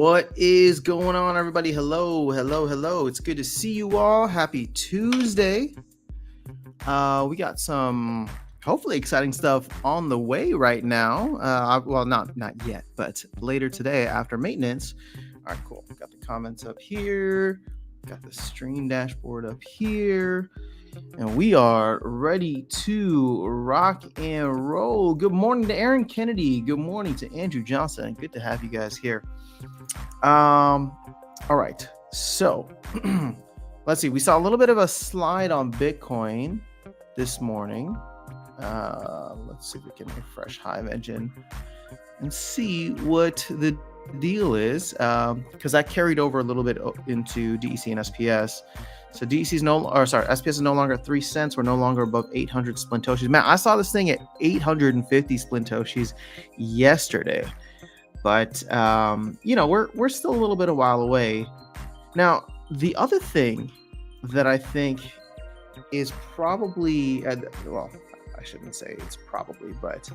What is going on, everybody? Hello. It's good to see you all. Happy Tuesday. We got some hopefully exciting stuff on the way right now. Well, not yet, but later today after maintenance. All right, cool. Got the comments up here. Got the stream dashboard up here. And we are ready to rock and roll. Good morning to Aaron Kennedy. Good morning to Andrew Johnson. Good to have you guys here. All right. So let's see. We saw a little bit of a slide on Bitcoin this morning. Let's see if we can refresh Hive Engine and see what the deal is, because that carried over a little bit into DEC and SPS. So DEC is SPS is no longer 3 cents. We're no longer above 800 Splintoshis. Man, I saw this thing at 850 Splintoshis yesterday, but we're still a little bit a while away. Now, the other thing that I think is probably, well, I shouldn't say it's probably, but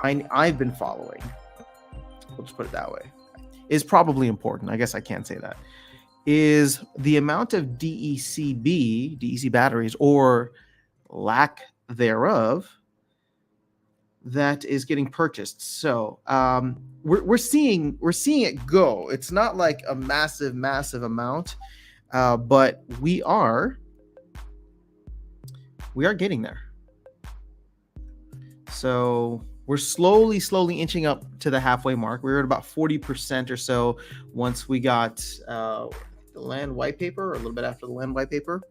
I've been following. We'll just put it that way. Is probably important. I guess I can't say that. Is the amount of DEC batteries, or lack thereof, that is getting purchased. So we're seeing it go. It's not like a massive amount, but we are getting there. So we're slowly inching up to the halfway mark. We were at about 40% or so once we got the land white paper, or a little bit after the land white paper.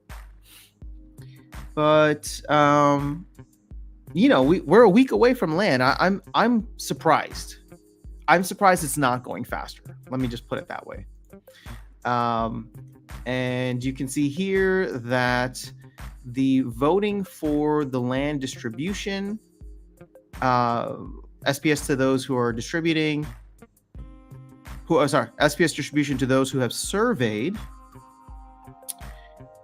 But we're a week away from land. I'm surprised. I'm surprised it's not going faster. Let me just put it that way. And you can see here that the voting for the land distribution, SPS to those who are distributing, SPS distribution to those who have surveyed,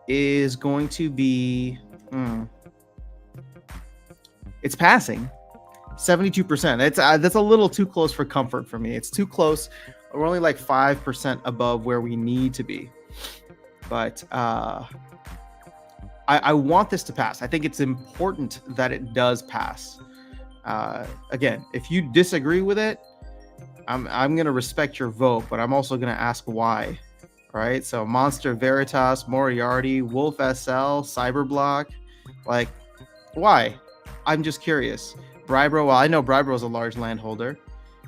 is going to be, it's passing 72%. That's a little too close for comfort for me. It's too close. We're only like 5% above where we need to be. But I want this to pass. I think it's important that it does pass. Again, if you disagree with it, I'm going to respect your vote, but I'm also going to ask why. All right. So Monster Veritas, Moriarty, Wolf SL, Cyberblock, like, why? I'm just curious. Bribro, well, I know Bribro is a large landholder.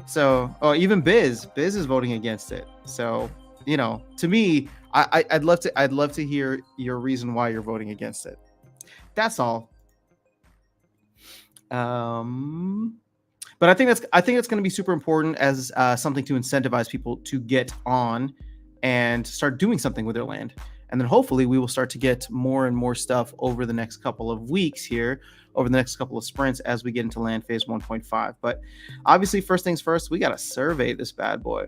So, even Biz is voting against it. So, to me, I'd love to hear your reason why you're voting against it. That's all. But I think it's going to be super important as something to incentivize people to get on and start doing something with their land. And then hopefully we will start to get more and more stuff over the next couple of weeks here, over the next couple of sprints as we get into land phase 1.5. But obviously, first things first, we got to survey this bad boy.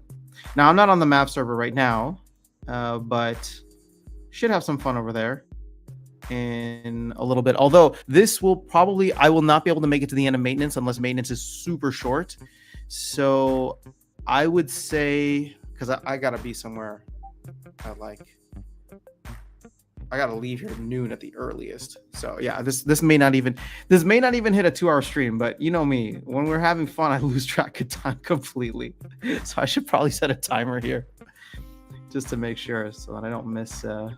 Now, I'm not on the map server right now, but should have some fun over there in a little bit. Although I will not be able to make it to the end of maintenance unless maintenance is super short. So I would say, because I gotta be somewhere at I gotta leave here at noon at the earliest. So yeah, this may not even hit a 2-hour stream, but you know me, when we're having fun, I lose track of time completely. So I should probably set a timer here just to make sure, so that I don't miss some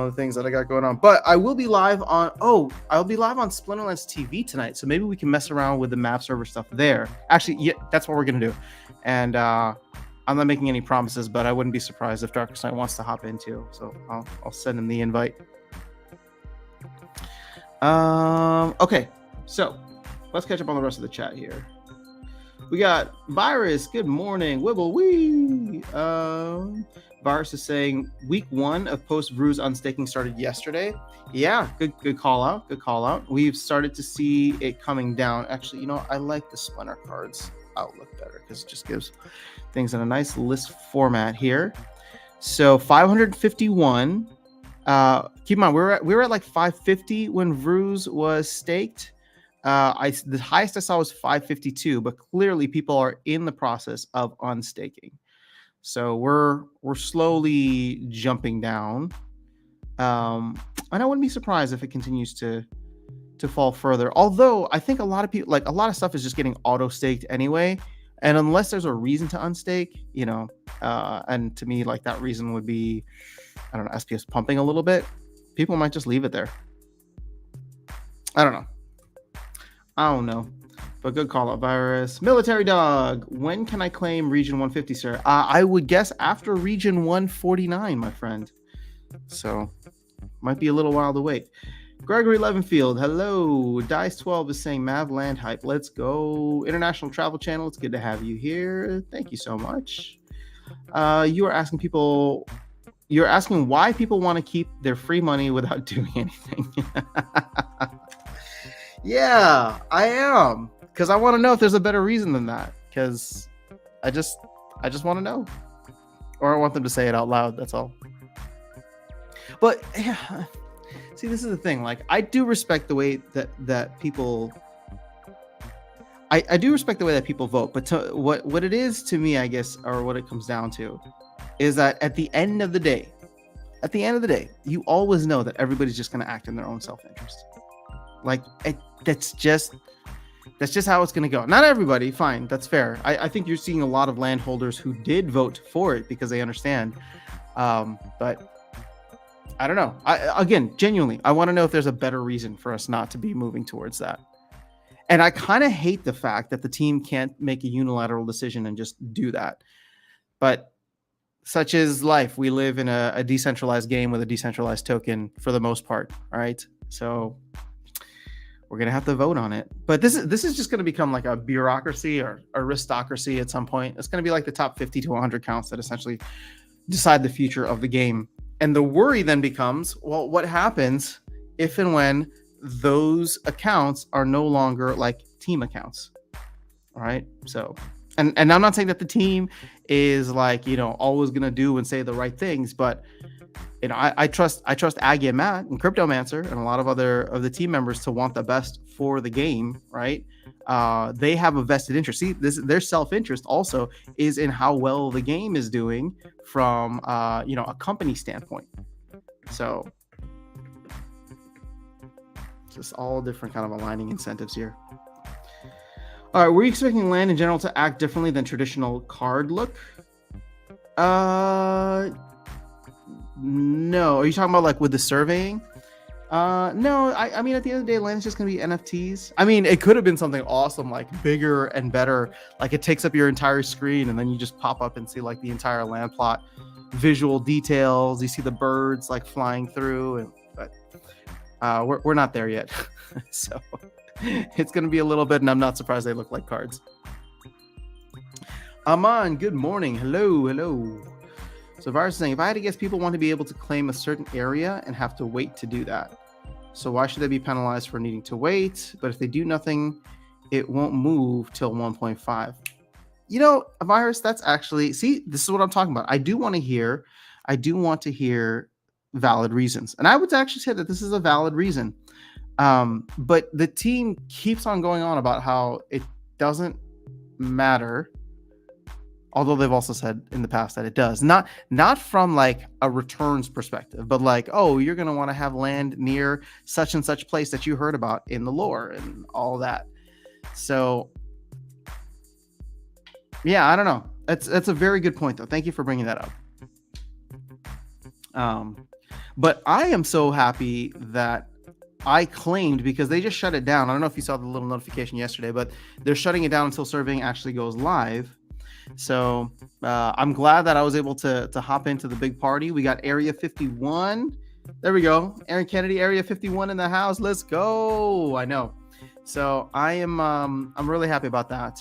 other things that I got going on. But I will be live on Splinterlands TV tonight, so maybe we can mess around with the map server stuff there. Actually, yeah, that's what we're gonna do. And I'm not making any promises, but I wouldn't be surprised if Darkest Knight wants to hop in too. So I'll send him the invite. Okay, so let's catch up on the rest of the chat here. We got Virus. Good morning. Wibble wee. Virus is saying week 1 of post-Vruz unstaking started yesterday. Yeah, good call out. Good call out. We've started to see it coming down. Actually, I like the Splinter cards outlook better because it just gives things in a nice list format here. So 551. Keep in mind, we were at like 550 when Vruz was staked. The highest I saw was 552, but clearly people are in the process of unstaking. So we're slowly jumping down. And I wouldn't be surprised if it continues to fall further. Although I think a lot of people, like a lot of stuff is just getting auto staked anyway. And unless there's a reason to unstake, and to me, like that reason would be, I don't know, SPS pumping a little bit, people might just leave it there. I don't know. But good call out, Virus. Military Dog, when can I claim Region 150, sir? I would guess after Region 149, my friend. So might be a little while to wait. Gregory Levenfield, hello. Dice12 is saying Mav land hype. Let's go. International Travel Channel, it's good to have you here. Thank you so much. You're asking why people want to keep their free money without doing anything. Yeah, I am. Because I want to know if there's a better reason than that. Because I just want to know. Or I want them to say it out loud, that's all. But yeah, see, this is the thing. Like, I do respect the way that people... I do respect the way that people vote. But what it is to me, I guess, or what it comes down to, is that at the end of the day, you always know that everybody's just going to act in their own self-interest. Like, that's just how it's going to go. Not everybody, fine, that's fair. I think you're seeing a lot of landholders who did vote for it because they understand. But I don't know. Again, genuinely, I want to know if there's a better reason for us not to be moving towards that. And I kind of hate the fact that the team can't make a unilateral decision and just do that. But such is life. We live in a decentralized game with a decentralized token for the most part. All right. So we're going to have to vote on it. But this is just going to become like a bureaucracy or aristocracy at some point. It's going to be like the top 50 to 100 counts that essentially decide the future of the game. And the worry then becomes, well, what happens if and when those accounts are no longer like team accounts? All right. So, and I'm not saying that the team is like, always going to do and say the right things, but I trust Aggie and Matt and Cryptomancer and a lot of other of the team members to want the best for the game, right? They have a vested interest. See, their self-interest also is in how well the game is doing from a company standpoint. So just all different kind of aligning incentives here. All right, were you expecting land in general to act differently than traditional card look? No. Are you talking about like with the surveying? No. I mean, at the end of the day, land is just going to be NFTs. I mean, it could have been something awesome, like bigger and better. Like it takes up your entire screen, and then you just pop up and see like the entire land plot, visual details. You see the birds like flying through, but we're not there yet. So it's going to be a little bit, and I'm not surprised they look like cards. Aman, good morning. Hello. So Virus is saying, if I had to guess, people want to be able to claim a certain area and have to wait to do that. So why should they be penalized for needing to wait? But if they do nothing, it won't move till 1.5. Virus, that's actually, see, this is what I'm talking about. I do want to hear valid reasons. And I would actually say that this is a valid reason. But the team keeps on going on about how it doesn't matter. Although they've also said in the past that it does. Not from like a returns perspective, but like, oh, you're going to want to have land near such and such place that you heard about in the lore and all that. So, yeah, I don't know. That's a very good point, though. Thank you for bringing that up. But I am so happy that I claimed, because they just shut it down. I don't know if you saw the little notification yesterday, but they're shutting it down until surveying actually goes live. So I'm glad that I was able to hop into the big party. We got Area 51. There we go. Aaron Kennedy, Area 51 in the house. Let's go. I know. So I'm really happy about that.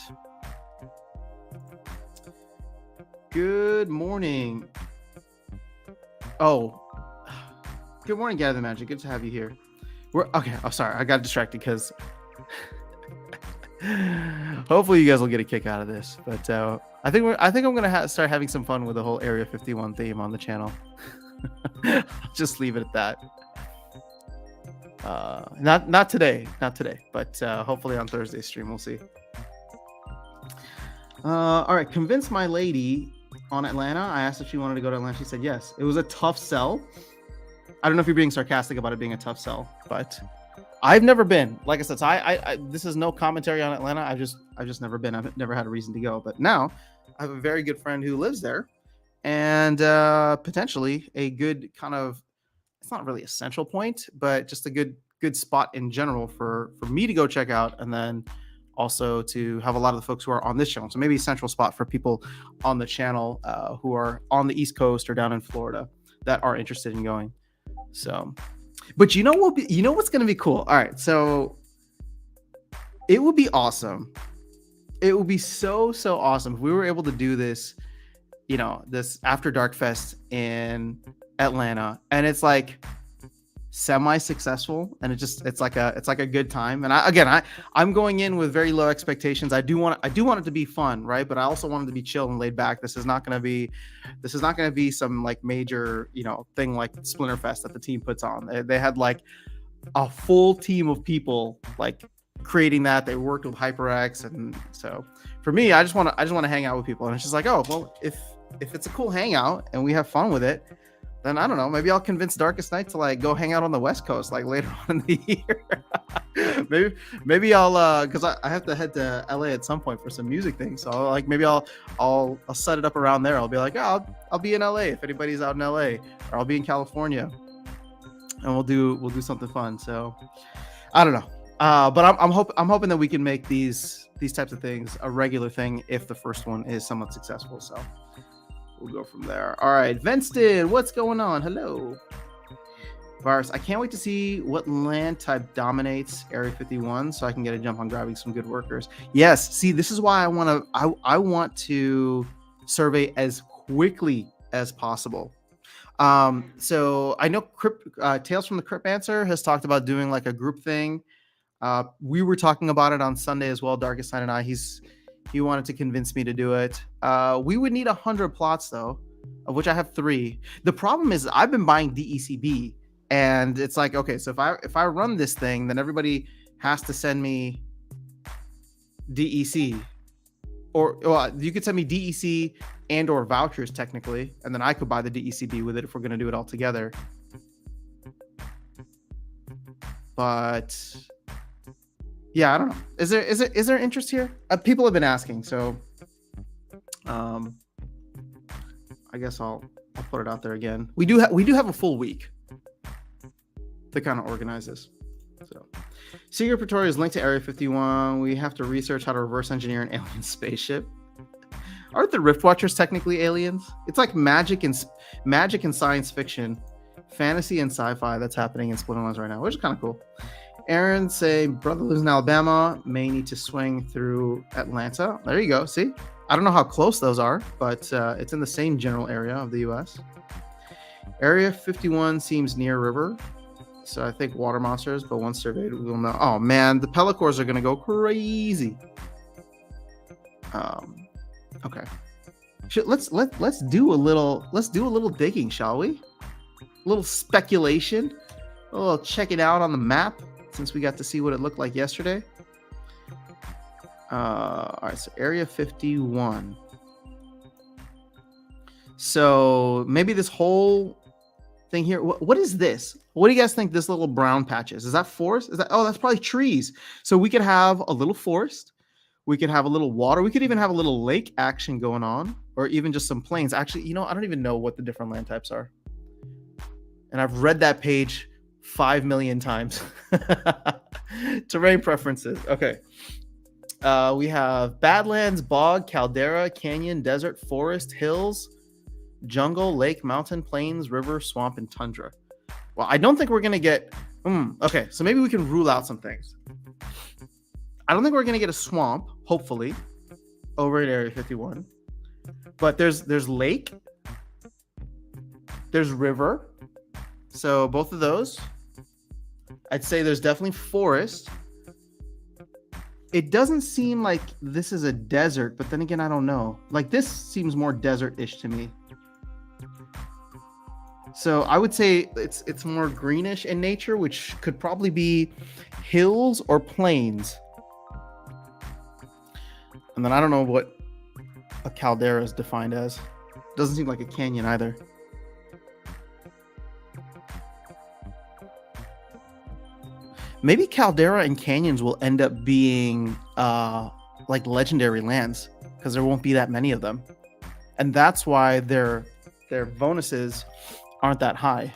Good morning. Oh, good morning, Gather Magic. Good to have you here. We're okay. Oh, sorry. I got distracted because hopefully you guys will get a kick out of this. But I think I'm gonna start having some fun with the whole Area 51 theme on the channel. I'll just leave it at that. Not today, but hopefully on Thursday's stream we'll see. All right, convince my lady on Atlanta. I asked if she wanted to go to Atlanta. She said yes. It was a tough sell. I don't know if you're being sarcastic about it being a tough sell, but I've never been. Like I said, so I this is no commentary on Atlanta. I've just never been. I've never had a reason to go. But now I have a very good friend who lives there, and potentially a good kind of, it's not really a central point, but just a good spot in general for me to go check out, and then also to have a lot of the folks who are on this channel. So maybe a central spot for people on the channel who are on the East Coast or down in Florida that are interested in going. So, but you know what's going to be cool? All right, so it would be awesome. It would be so awesome if we were able to do this, this After Dark Fest in Atlanta, and it's like semi-successful, and it's like a good time. And I'm going in with very low expectations. I do want it to be fun, right? But I also want it to be chill and laid back. This is not going to be some like major thing like Splinterfest that the team puts on. They had like a full team of people like creating that. They worked with HyperX, and so for me, I just want to hang out with people. And it's just like, oh well, if it's a cool hangout and we have fun with it, then I don't know, maybe I'll convince Darkest Night to like go hang out on the West Coast like later on in the year. maybe I'll because I have to head to LA at some point for some music things. So like maybe I'll set it up around there. I'll be like, oh, I'll be in LA if anybody's out in LA, or I'll be in California, and we'll do something fun. So I don't know. But I'm hoping that we can make these types of things a regular thing if the first one is somewhat successful. So we'll go from there. All right, Venston, what's going on? Hello. Virus, I can't wait to see what land type dominates Area 51 so I can get a jump on grabbing some good workers. Yes, see, this is why I want to survey as quickly as possible. So I know Tales from the Crypt Answer has talked about doing like a group thing. We were talking about it on Sunday as well, Darkest Night and I. He wanted to convince me to do it. We would need 100 plots though, of which I have 3. The problem is I've been buying DECB, and it's like, okay, so if I run this thing, then everybody has to send me DEC, or well, you could send me DEC and or vouchers technically, and then I could buy the DECB with it if we're going to do it all together. But yeah, I don't know. Is there interest here? People have been asking, so I guess I'll put it out there again. We do have a full week to kind of organize this. So, Secret Pretoria is linked to Area 51. We have to research how to reverse engineer an alien spaceship. Aren't the Rift Watchers technically aliens? It's like magic and science fiction, fantasy and sci-fi that's happening in Splinterlands right now, which is kind of cool. Aaron say brother lives in Alabama, may need to swing through Atlanta. There you go. See, I don't know how close those are, but it's in the same general area of the U.S. Area 51 seems near river, so I think water monsters. But once surveyed, we'll know. Oh man, the Pellicors are gonna go crazy. Okay, let's do a little digging, shall we? A little speculation, a little checking out on the map, since we got to see what it looked like yesterday. All right, so Area 51. So maybe this whole thing here. What is this? What do you guys think this little brown patch is? Is that forest? That's probably trees. So we could have a little forest. We could have a little water. We could even have a little lake action going on, or even just some plains. Actually, I don't even know what the different land types are. And I've read that page 5 million times. Terrain preferences. Okay. We have Badlands, Bog, Caldera, Canyon, Desert, Forest, Hills, Jungle, Lake, Mountain, Plains, River, Swamp, and Tundra. Well, I don't think we're going to get... okay, so maybe we can rule out some things. I don't think we're going to get a swamp, hopefully, over in Area 51. But there's lake. There's river. So both of those. I'd say there's definitely forest. It doesn't seem like this is a desert, but then again, I don't know. Like this seems more desert-ish to me. So I would say it's more greenish in nature, which could probably be hills or plains. And then I don't know what a caldera is defined as. Doesn't seem like a canyon either. Maybe caldera and canyons will end up being like legendary lands because there won't be that many of them, and that's why their bonuses aren't that high.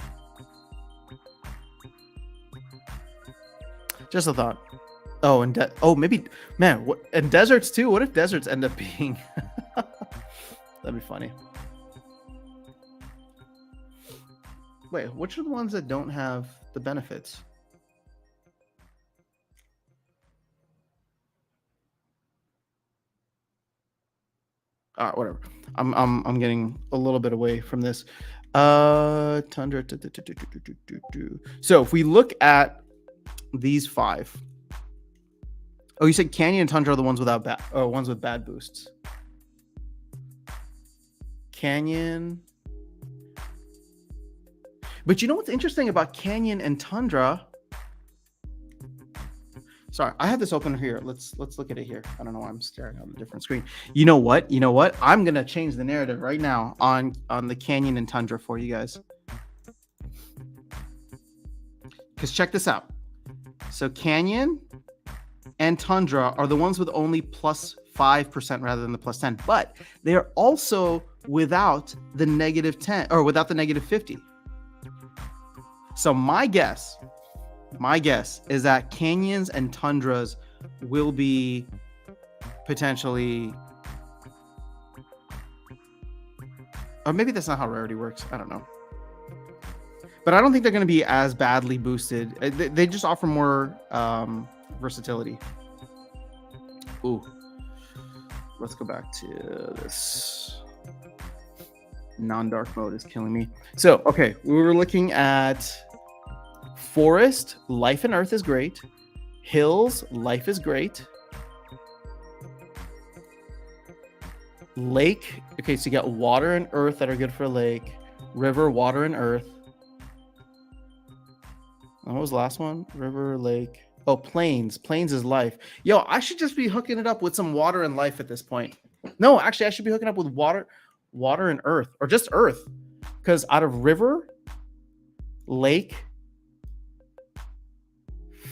Just a thought. Oh, and maybe, man, what, and deserts too. What if deserts end up being? That'd be funny. Wait, which are the ones that don't have the benefits? All right, whatever. I'm getting a little bit away from this. Tundra. So if we look at these 5. Oh, you said Canyon and Tundra are the ones without ones with bad boosts. Canyon. But you know what's interesting about Canyon and Tundra? Sorry, I have this open here. Let's look at it here. I don't know why I'm staring on a different screen. You know what? I'm gonna change the narrative right now on the Canyon and Tundra for you guys. Because check this out. So Canyon and Tundra are the ones with only plus 5% rather than the plus 10, but they are also without the negative 10 or without the negative 50. So my guess is that Canyons and Tundras will be potentially, or maybe that's not how rarity works. I don't know. But I don't think they're going to be as badly boosted. They just offer more versatility. Ooh. Let's go back to this. Non-dark mode is killing me. So, okay, we were looking at forest, life and earth is great. Hills, life is great. Lake, okay, so you got water and earth that are good for a lake. River, water and earth. And what was the last one? River, lake. Oh, plains. Plains is life. Yo, I should just be hooking it up with some water and life at this point. No, actually, I should be hooking up with water and earth, or just earth. Because out of river, lake,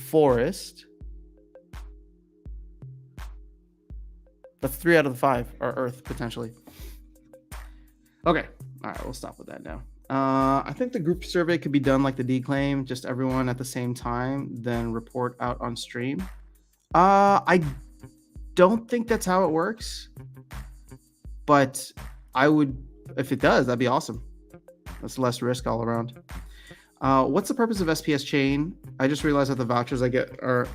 forest, that's 3 out of the 5 are earth, potentially. Okay. All right, we'll stop with that now. I think the group survey could be done like the declaim, just everyone at the same time, then report out on stream. I don't think that's how it works, but I would, if it does, that'd be awesome. That's less risk all around. What's the purpose of SPS chain? I just realized that the vouchers I get are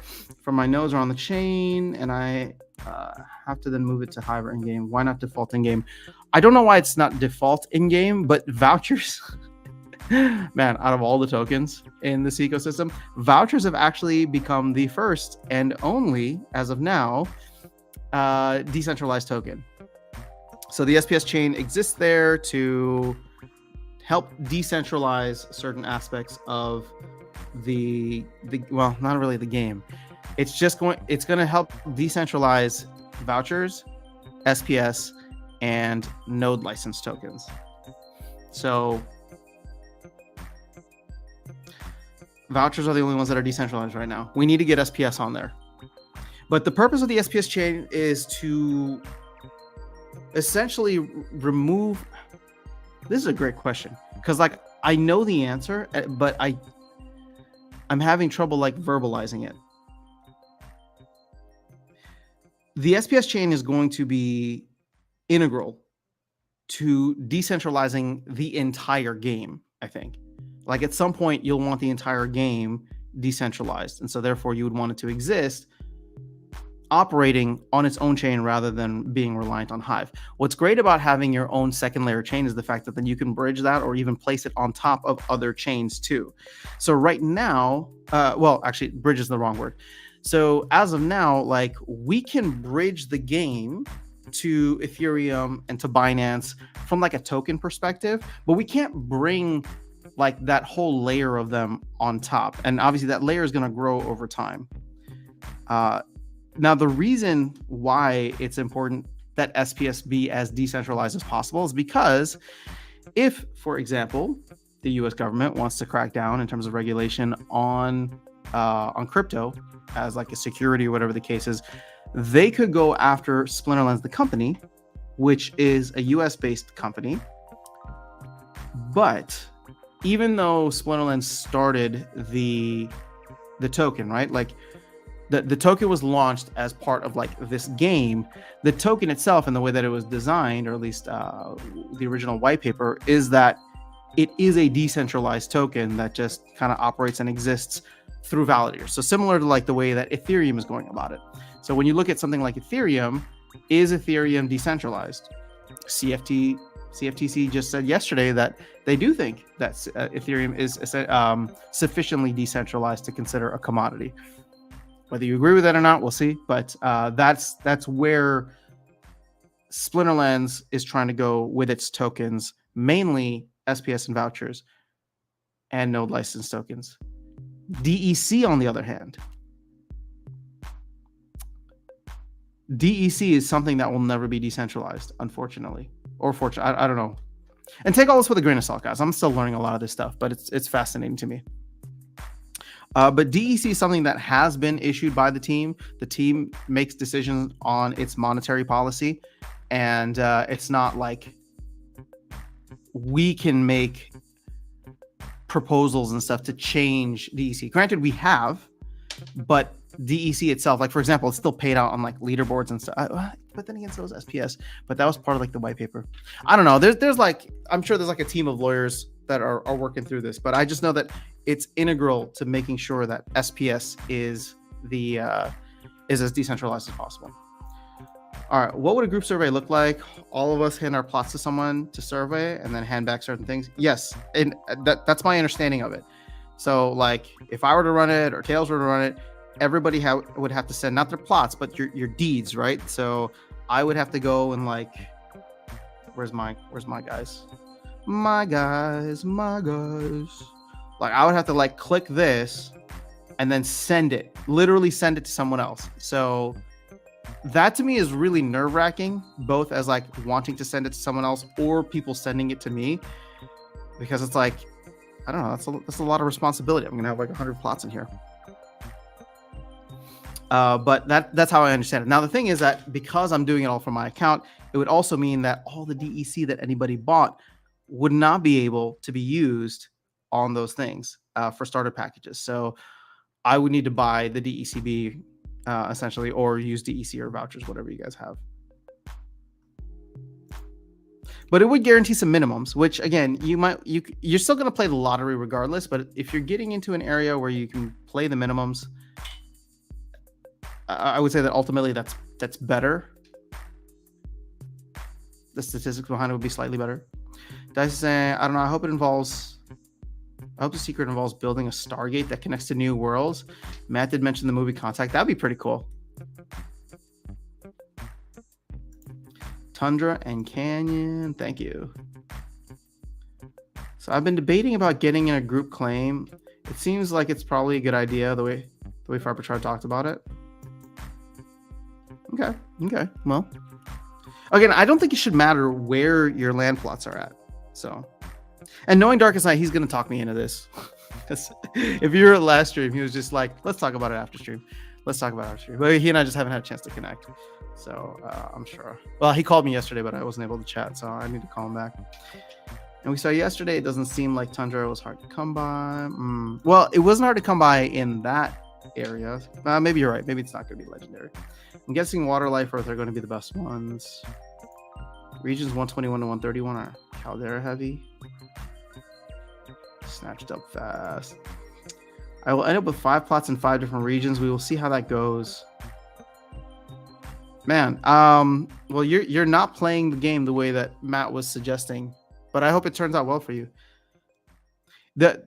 from my nodes are on the chain, and I have to then move it to Hive or in-game. Why not default in-game? I don't know why it's not default in-game, but vouchers, man, out of all the tokens in this ecosystem, vouchers have actually become the first and only, as of now, decentralized token. So the SPS chain exists there to help decentralize certain aspects of the well, not really the game. It's going to help decentralize vouchers, SPS, and node license tokens. So vouchers are the only ones that are decentralized right now. We need to get SPS on there. But the purpose of the SPS chain is to essentially remove. This is a great question, because like I know the answer, but I'm having trouble like verbalizing it. The SPS chain is going to be integral to decentralizing the entire game, I think. Like at some point you'll want the entire game decentralized, and so therefore you would want it to exist operating on its own chain rather than being reliant on Hive. What's great about having your own second layer chain is the fact that then you can bridge that or even place it on top of other chains too. So right now, well, actually, bridge is the wrong word. So as of now, like we can bridge the game to Ethereum and to Binance from like a token perspective, but we can't bring like that whole layer of them on top. And obviously that layer is going to grow over time. Now, the reason why it's important that SPS be as decentralized as possible is because if, for example, the U.S. government wants to crack down in terms of regulation on crypto as like a security or whatever the case is, they could go after Splinterlands, the company, which is a US-based company. But even though Splinterlands started the token, right? Like the token was launched as part of like this game. The token itself and the way that it was designed, or at least the original white paper, is that it is a decentralized token that just kind of operates and exists through validators. So similar to like the way that Ethereum is going about it. So when you look at something like Ethereum, is Ethereum decentralized? CFTC just said yesterday that they do think that Ethereum is sufficiently decentralized to consider a commodity. Whether you agree with that or not, we'll see. But that's where Splinterlands is trying to go with its tokens, mainly SPS and vouchers and node license tokens. DEC, on the other hand, DEC is something that will never be decentralized, unfortunately, or fortunately. I don't know. And take all this with a grain of salt, guys. I'm still learning a lot of this stuff, but it's fascinating to me. But DEC is something that has been issued by the team. The team makes decisions on its monetary policy, and it's not like we can make proposals and stuff to change DEC. Granted, we have, but DEC itself, like for example, it's still paid out on like leaderboards and stuff. But then again, so is SPS. But that was part of like the white paper. I don't know. There's like, I'm sure there's like a team of lawyers that are working through this, but I just know that it's integral to making sure that SPS is as decentralized as possible. All right, what would a group survey look like? All of us hand our plots to someone to survey and then hand back certain things? Yes, and that's my understanding of it. So like if I were to run it or Tails were to run it, everybody would have to send not their plots, but your deeds, right? So I would have to go and like, where's my guys? My guys. Like I would have to like click this and then literally send it to someone else. So that to me is really nerve-wracking, both as like wanting to send it to someone else or people sending it to me, because it's like, I don't know, that's a lot of responsibility. I'm gonna have like 100 plots in here. But that's how I understand it. Now the thing is that because I'm doing it all from my account, it would also mean that all the DEC that anybody bought would not be able to be used on those things for starter packages. So I would need to buy the DECB essentially, or use DEC or vouchers, whatever you guys have. But it would guarantee some minimums, which again, you're still going to play the lottery regardless. But if you're getting into an area where you can play the minimums, I would say that ultimately that's better. The statistics behind it would be slightly better. Dice is saying, I don't know. I hope the secret involves building a Stargate that connects to new worlds. Matt did mention the movie Contact. That'd be pretty cool. Tundra and Canyon. Thank you. So I've been debating about getting in a group claim. It seems like it's probably a good idea the way Farpachar talked about it. Okay. Well, again, I don't think it should matter where your land plots are at. So, and knowing Darkest Night, he's going to talk me into this. If you were at last stream, he was just like, let's talk about it after stream. But he and I just haven't had a chance to connect. So I'm sure. Well, he called me yesterday, but I wasn't able to chat. So I need to call him back. And we saw yesterday, it doesn't seem like Tundra was hard to come by. Well, it wasn't hard to come by in that area. Maybe you're right. Maybe it's not going to be legendary. I'm guessing Water, Life, Earth are going to be the best ones. Regions 121 to 131 are Caldera heavy. Snatched up fast. I will end up with 5 plots in 5 different regions. We will see how that goes. Man, well, you're not playing the game the way that Matt was suggesting, but I hope it turns out well for you.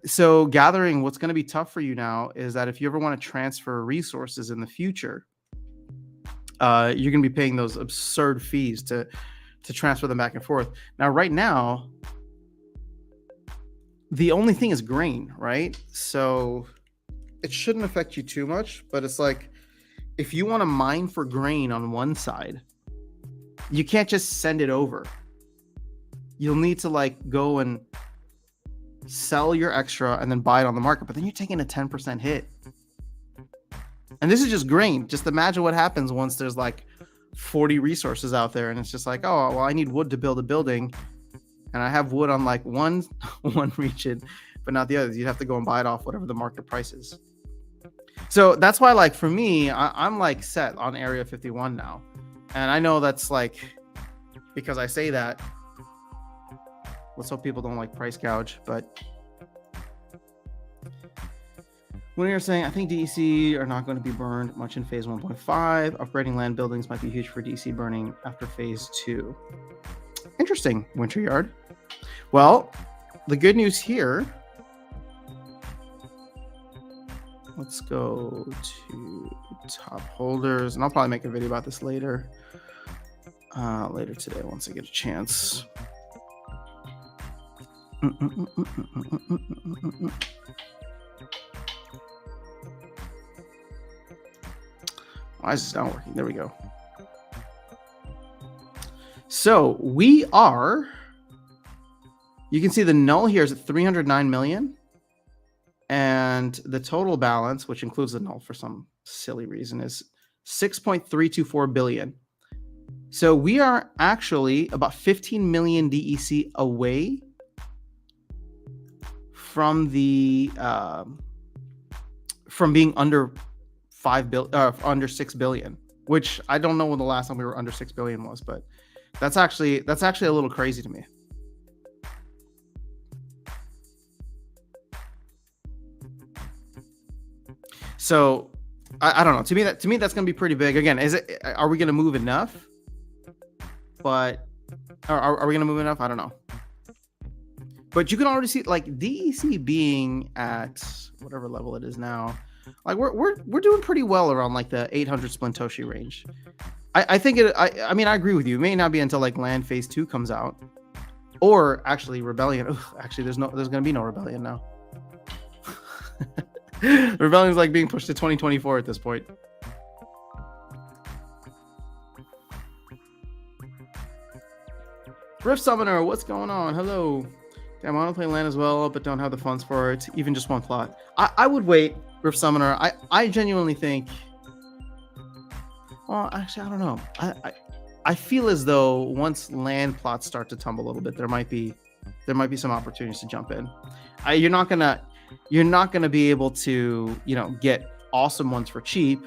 So gathering, what's going to be tough for you now is that if you ever want to transfer resources in the future, you're going to be paying those absurd fees to transfer them back and forth. Now, right now, the only thing is grain, right? So it shouldn't affect you too much, but it's like, if you want to mine for grain on one side, you can't just send it over. You'll need to like go and sell your extra and then buy it on the market, but then you're taking a 10% hit. And this is just grain. Just imagine what happens once there's like 40 resources out there and it's just like, oh, well, I need wood to build a building and I have wood on like one region, but not the others. You'd have to go and buy it off whatever the market price is. So that's why, like, for me, I'm like set on Area 51 now. And I know that's like, because I say that, let's hope people don't like price gouge, but when you're saying, I think DEC are not going to be burned much in phase 1.5. Upgrading land buildings might be huge for DEC burning after phase 2. Interesting, Winter Yard. Well, the good news here, let's go to top holders, and I'll probably make a video about this later today once I get a chance. Why is this not working? There we go. So we are, you can see the null here is at 309 million. And the total balance, which includes the null for some silly reason, is 6.324 billion. So we are actually about 15 million DEC away from the from being under under 6 billion, which I don't know when the last time we were under 6 billion was, but that's actually a little crazy to me. So I don't know. To me that's going to be pretty big. Again, are we going to move enough? But are we going to move enough? I don't know. But you can already see like DEC being at whatever level it is now. Like we're doing pretty well around like the 800 Splintoshi range. I think I mean I agree with you. It may not be until like Land Phase 2 comes out, or actually Rebellion. Actually, there's going to be no Rebellion now. Rebellion is like being pushed to 2024 at this point. Rift Summoner, what's going on? Hello. Damn, I want to play land as well, but don't have the funds for it. Even just one plot. I would wait, Rift Summoner. I genuinely think. Well, actually, I don't know. I feel as though once land plots start to tumble a little bit, there might be some opportunities to jump in. You're not gonna be able to, get awesome ones for cheap.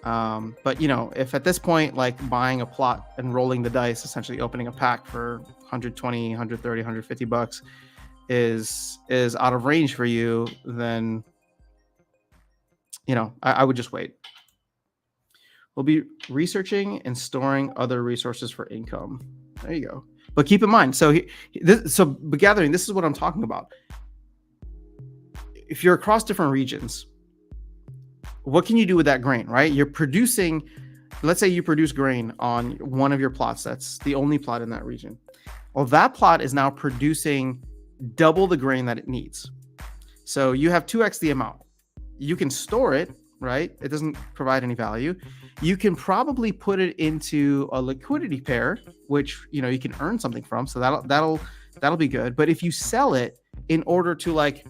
But if at this point, like buying a plot and rolling the dice, essentially opening a pack for 120, 130, 150 bucks is out of range for you, then I would just wait. We'll be researching and storing other resources for income. There you go. But keep in mind, but gathering, this is what I'm talking about. If you're across different regions, what can you do with that grain, right? You're producing, let's say you produce grain on one of your plots. That's the only plot in that region. Well, that plot is now producing double the grain that it needs. So you have 2x the amount. You can store it, right? It doesn't provide any value. You can probably put it into a liquidity pair, which, you can earn something from. So that'll be good. But if you sell it in order to like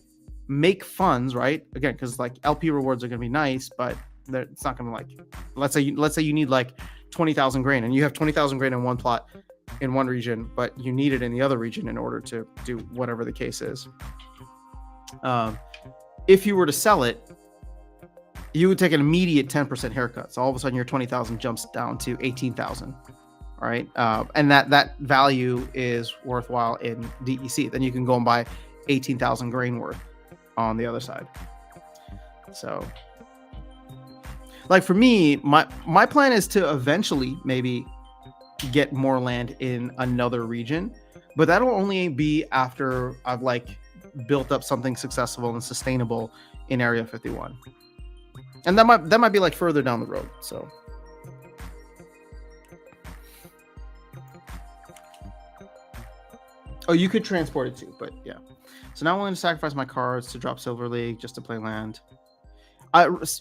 make funds, right? Again, because like LP rewards are going to be nice, but it's not going to like, let's say you need like 20,000 grain and you have 20,000 grain in one plot in one region, but you need it in the other region in order to do whatever the case is. If you were to sell it, you would take an immediate 10% haircut. So all of a sudden your 20,000 jumps down to 18,000. Right. And that value is worthwhile in DEC. Then you can go and buy 18,000 grain worth on the other side. So like for me, my plan is to eventually maybe get more land in another region, but that'll only be after I've like built up something successful and sustainable in Area 51. And that might be like further down the road. So you could transport it too, but yeah. So now I'm willing to sacrifice my cards to drop Silver League just to play land.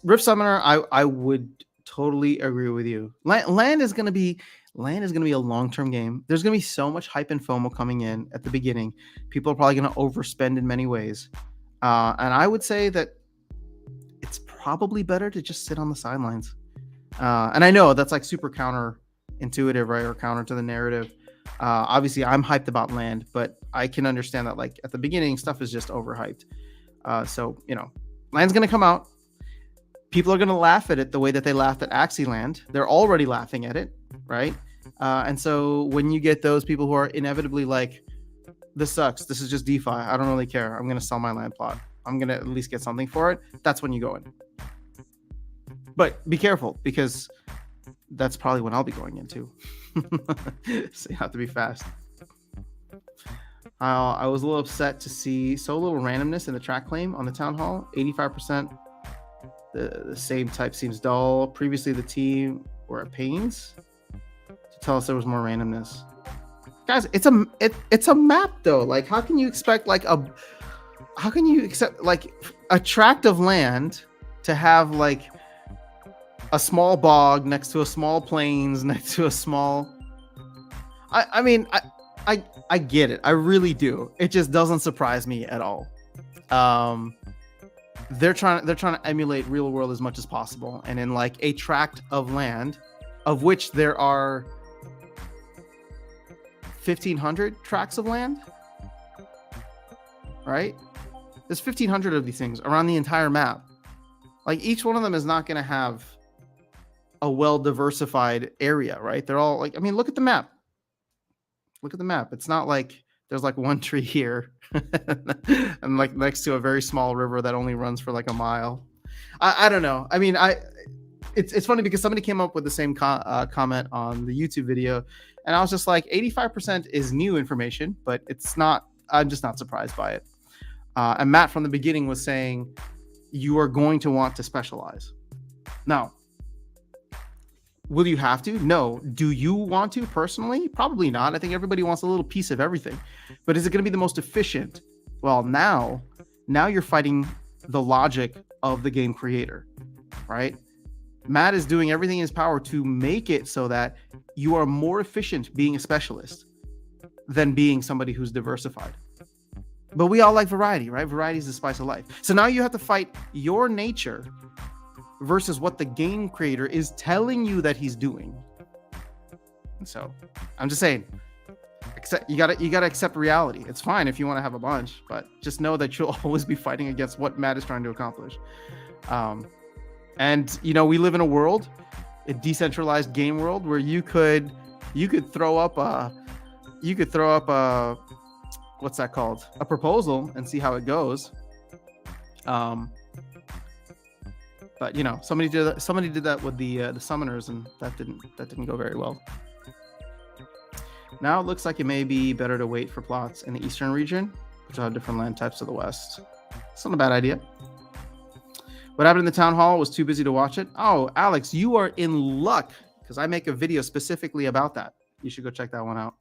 Rift Summoner, I would totally agree with you. Land is going to be Land is going to be a long-term game. There's going to be so much hype and FOMO coming in at the beginning. People are probably going to overspend in many ways. And I would say that it's probably better to just sit on the sidelines. And I know that's like super counterintuitive, right? Or counter to the narrative. Obviously, I'm hyped about Land, but I can understand that like at the beginning, stuff is just overhyped. So, Land's going to come out. People are going to laugh at it the way that they laughed at Axie Land. They're already laughing at it, right? And so when you get those people who are inevitably like, this sucks, this is just DeFi, I don't really care, I'm going to sell my land plot, I'm going to at least get something for it, that's when you go in. But be careful, because that's probably when I'll be going into. So you have to be fast. I was a little upset to see so little randomness in the track claim on the town hall. 85%. The same type seems dull. Previously, the team were at pains to tell us there was more randomness. Guys, it's a map though. Like, how can you accept like a tract of land to have like a small bog next to a small plains next to a small? I mean, I get it. I really do. It just doesn't surprise me at all. They're trying to emulate real world as much as possible, and in like a tract of land, of which there are 1,500 tracts of land, right? There's 1,500 of these things around the entire map. Like, each one of them is not going to have a well diversified area, right? They're all like, I mean, look at the map. It's not like there's like one tree here and like next to a very small river that only runs for like a mile. I don't know. I mean, it's funny because somebody came up with the same comment on the YouTube video, and I was just like, 85% is new information, but it's not. I'm just not surprised by it. And Matt from the beginning was saying you are going to want to specialize. Now, will you have to? No. Do you want to personally? Probably not. I think everybody wants a little piece of everything. But is it going to be the most efficient? Well, now you're fighting the logic of the game creator, right? Matt is doing everything in his power to make it so that you are more efficient being a specialist than being somebody who's diversified. But we all like variety, right? Variety is the spice of life. So now you have to fight your nature versus what the game creator is telling you that he's doing. And so I'm just saying, you gotta accept reality. It's fine if you want to have a bunch, but just know that you'll always be fighting against what Matt is trying to accomplish. And we live in a decentralized game world, where you could throw up a what's that called? A proposal and see how it goes. But somebody did that with the summoners, and that didn't go very well. Now it looks like it may be better to wait for plots in the eastern region, which will have different land types to the west. It's not a bad idea. What happened in the town hall was too busy to watch it. Oh, Alex, you are in luck, because I make a video specifically about that. You should go check that one out.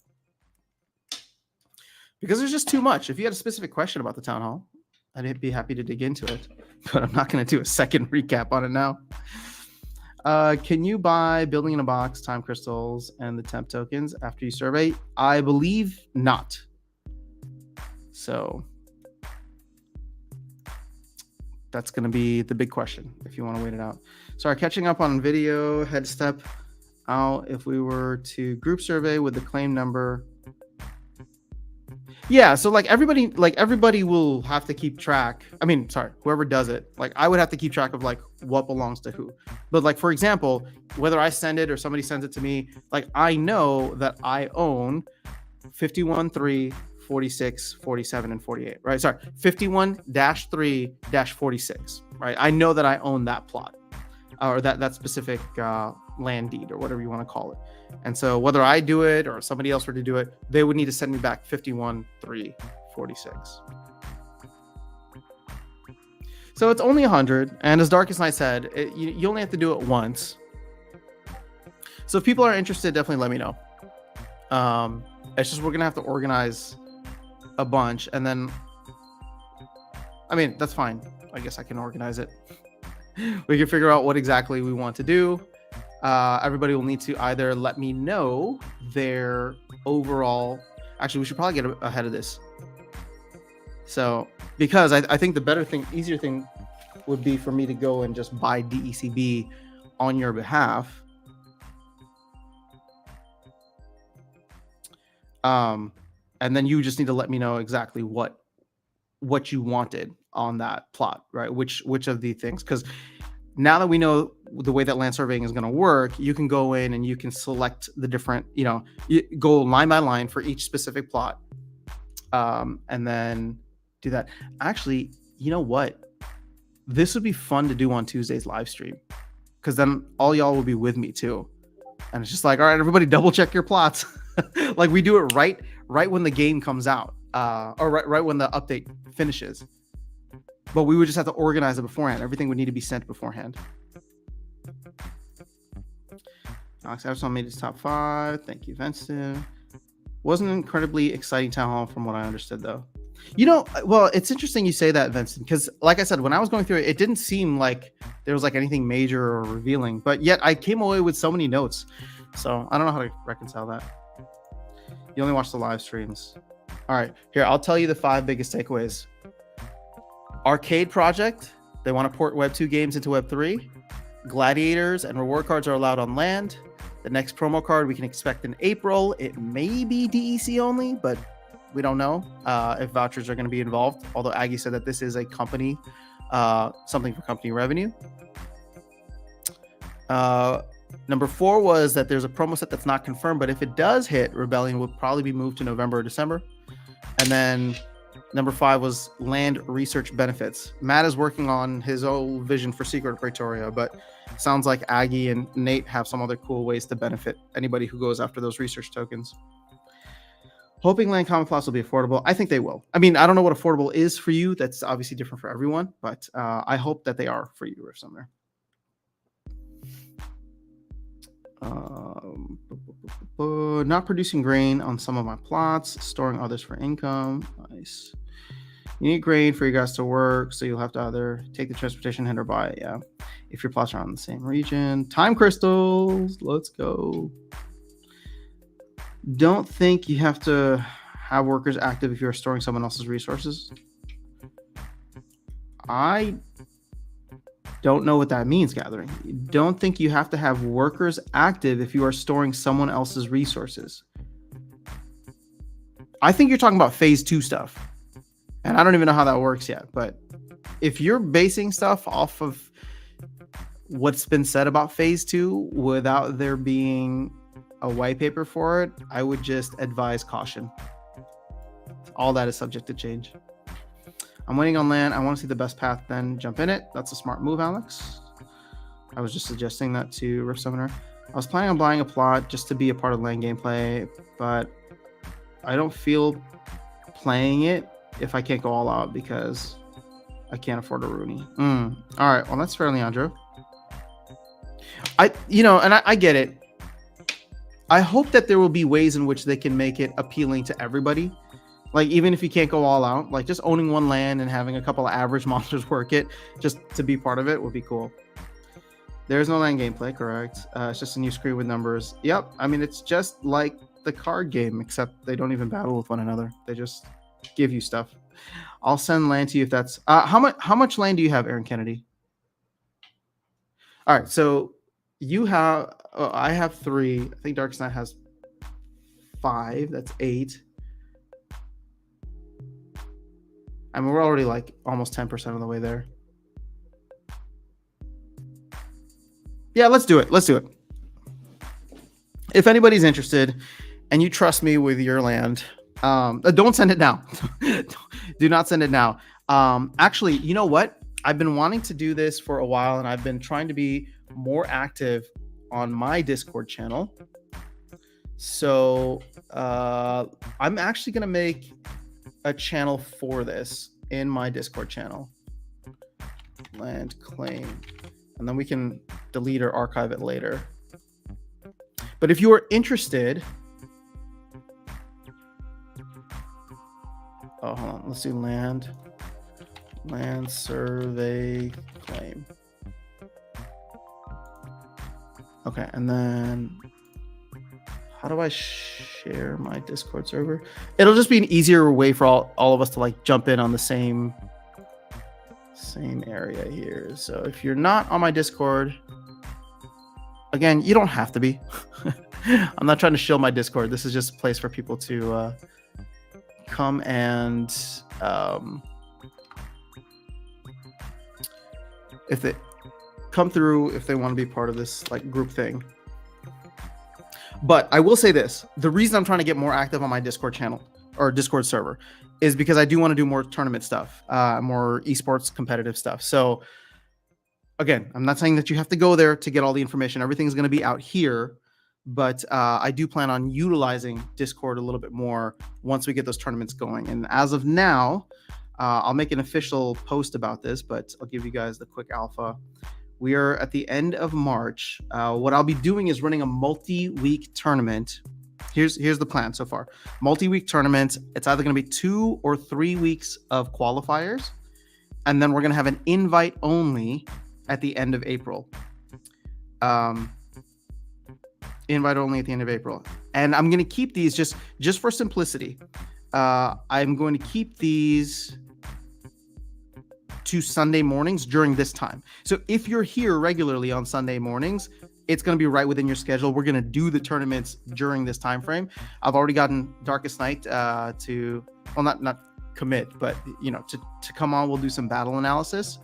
Because there's just too much. If you had a specific question about the town hall, I'd be happy to dig into it, but I'm not going to do a second recap on it now. Can you buy building in a box, time crystals, and the temp tokens after you survey? I believe not. So that's going to be the big question if you want to wait it out. Sorry, catching up on video, head step out. If we were to group survey with the claim number. Yeah, so everybody will have to keep track. I mean, sorry, whoever does it, I would have to keep track of what belongs to who. But for example, whether I send it or somebody sends it to me, I know that I own 51, 3, 46, 47, and 48, right? Sorry, 51-3-46, right? I know that I own that plot or that specific land deed or whatever you want to call it. And so whether I do it or somebody else were to do it, they would need to send me back 51, 3, 46. So it's only 100. And as Darkest Night said, you only have to do it once. So if people are interested, definitely let me know. It's just we're going to have to organize a bunch. And then, I mean, that's fine. I guess I can organize it. We can figure out what exactly we want to do. everybody will need to either let me know their overall. Actually, we should probably get ahead of this. So, because I think the better thing, easier thing would be for me to go and just buy DECB on your behalf. And then you just need to let me know exactly what you wanted on that plot, right? Which of the things, because now that we know the way that land surveying is going to work, you can go in and you can select the different, you go line by line for each specific plot, and then do that. Actually, you know what? This would be fun to do on Tuesday's live stream, because then all y'all will be with me too. And it's just like, all right, everybody double check your plots. Like we do it right when the game comes out, or right when the update finishes. But we would just have to organize it beforehand. Everything would need to be sent beforehand. Alex Everson made his top 5. Thank you, Vincent. Wasn't an incredibly exciting town hall from what I understood, though. Well, it's interesting you say that, Vincent, because like I said, when I was going through it, it didn't seem like there was like anything major or revealing, but yet I came away with so many notes. So I don't know how to reconcile that. You only watch the live streams. All right, here, I'll tell you the 5 biggest takeaways. Arcade project, they want to port Web 2 games into Web 3. Gladiators and reward cards are allowed on land. The next promo card we can expect in April. It may be DEC only, but we don't know if vouchers are going to be involved. Although Aggie said that this is a company, something for company revenue. Number 4 was that there's a promo set that's not confirmed, but if it does hit, Rebellion will probably be moved to November or December. And then number 5 was land research benefits. Matt is working on his own vision for Secret Pretoria, but sounds like Aggie and Nate have some other cool ways to benefit anybody who goes after those research tokens. Hoping land common plots will be affordable. I think they will. I mean, I don't know what affordable is for you. That's obviously different for everyone, but I hope that they are for you or somewhere. Not producing grain on some of my plots, storing others for income. Nice. You need grain for you guys to work, so you'll have to either take the transportation hit or buy it. Yeah, if your plots are on the same region. Time crystals, let's go. Don't think you have to have workers active if you're storing someone else's resources. I don't know what that means, Gathering. Don't think you have to have workers active if you are storing someone else's resources. I think you're talking about phase 2 stuff. And I don't even know how that works yet. But if you're basing stuff off of what's been said about phase 2 without there being a white paper for it, I would just advise caution. All that is subject to change. I'm waiting on land. I want to see the best path, then jump in it. That's a smart move, Alex. I was just suggesting that to Rift Summoner. I was planning on buying a plot just to be a part of land gameplay, but I don't feel playing it if I can't go all out because I can't afford a Rooney. All right, well, that's fair, Leandro. I get it. I hope that there will be ways in which they can make it appealing to everybody. Like, even if you can't go all out, like just owning one land and having a couple of average monsters work it just to be part of it would be cool. There's no land gameplay, correct? It's just a new screen with numbers. Yep. I mean, it's just like the card game, except they don't even battle with one another. They just give you stuff. I'll send land to you if that's... How much land do you have, Aaron Kennedy? All right, so you have... I have 3. I think Dark Knight has 5. That's 8. I mean, we're already like almost 10% of the way there. Yeah, let's do it. If anybody's interested and you trust me with your land, don't send it now. Do not send it now. Actually, you know what? I've been wanting to do this for a while, and I've been trying to be more active on my Discord channel. So I'm actually going to make a channel for this in my Discord channel. Land claim. And then we can delete or archive it later. But if you are interested... Oh, hold on. Let's do land survey claim. Okay, and then how do I share my Discord server? It'll just be an easier way for all of us to like jump in on the same area here. So if you're not on my Discord, again, you don't have to be. I'm not trying to shill my Discord. This is just a place for people to come and if they come through, if they want to be part of this like group thing. But I will say this, the reason I'm trying to get more active on my Discord channel or Discord server is because I do want to do more tournament stuff, more esports competitive stuff. So again, I'm not saying that you have to go there to get all the information. Everything's going to be out here, but I do plan on utilizing Discord a little bit more once we get those tournaments going. And as of now, I'll make an official post about this, but I'll give you guys the quick alpha. We are at the end of March. What I'll be doing is running a multi-week tournament. Here's the plan so far. Multi-week tournament. It's either going to be 2 or 3 weeks of qualifiers, and then we're going to have an invite only at the end of April. Invite only at the end of April. And I'm going to keep these just for simplicity. I'm going to keep these to Sunday mornings during this time. So if you're here regularly on Sunday mornings, it's going to be right within your schedule. We're going to do the tournaments during this time frame. I've already gotten Darkest Night to, well, not commit, but to come on. We'll do some battle analysis,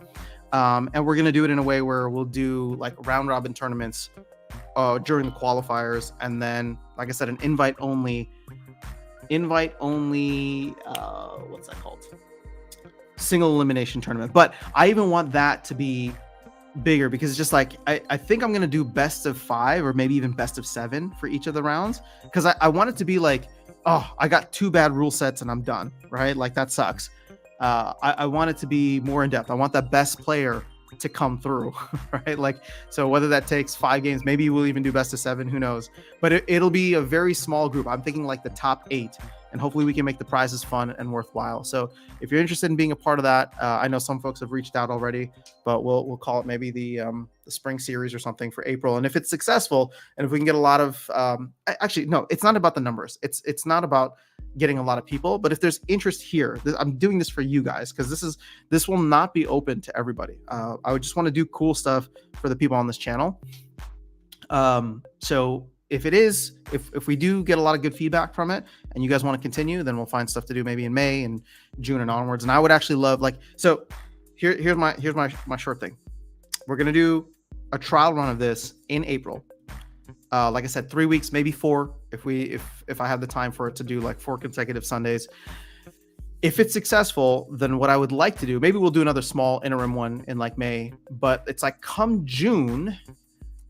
and we're going to do it in a way where we'll do like round robin tournaments during the qualifiers, and then, like I said, an invite only. What's that called? Single elimination tournament. But I even want that to be bigger because it's just like I think I'm going to do best of 5 or maybe even best of 7 for each of the rounds, because I want it to be like, oh, I got 2 bad rule sets and I'm done, right? Like that sucks. I want it to be more in depth. I want that best player to come through, right? Like, so whether that takes 5 games, maybe we'll even do best of 7, who knows? But it'll be a very small group. I'm thinking like the top 8, and hopefully we can make the prizes fun and worthwhile. So if you're interested in being a part of that, I know some folks have reached out already, but we'll call it maybe the spring series or something for April. And if it's successful, and if we can get a lot of, actually, no, it's not about the numbers. It's not about getting a lot of people, but if there's interest here, I'm doing this for you guys, because this will not be open to everybody. I would just want to do cool stuff for the people on this channel. So if it is, if we do get a lot of good feedback from it and you guys want to continue, then we'll find stuff to do maybe in May and June and onwards. And I would actually love, like, so here's my short thing. We're going to do a trial run of this in April. Like I said, 3 weeks, maybe 4, if I have the time for it to do like 4 consecutive Sundays. If it's successful, then what I would like to do, maybe we'll do another small interim one in like May, but it's like come June,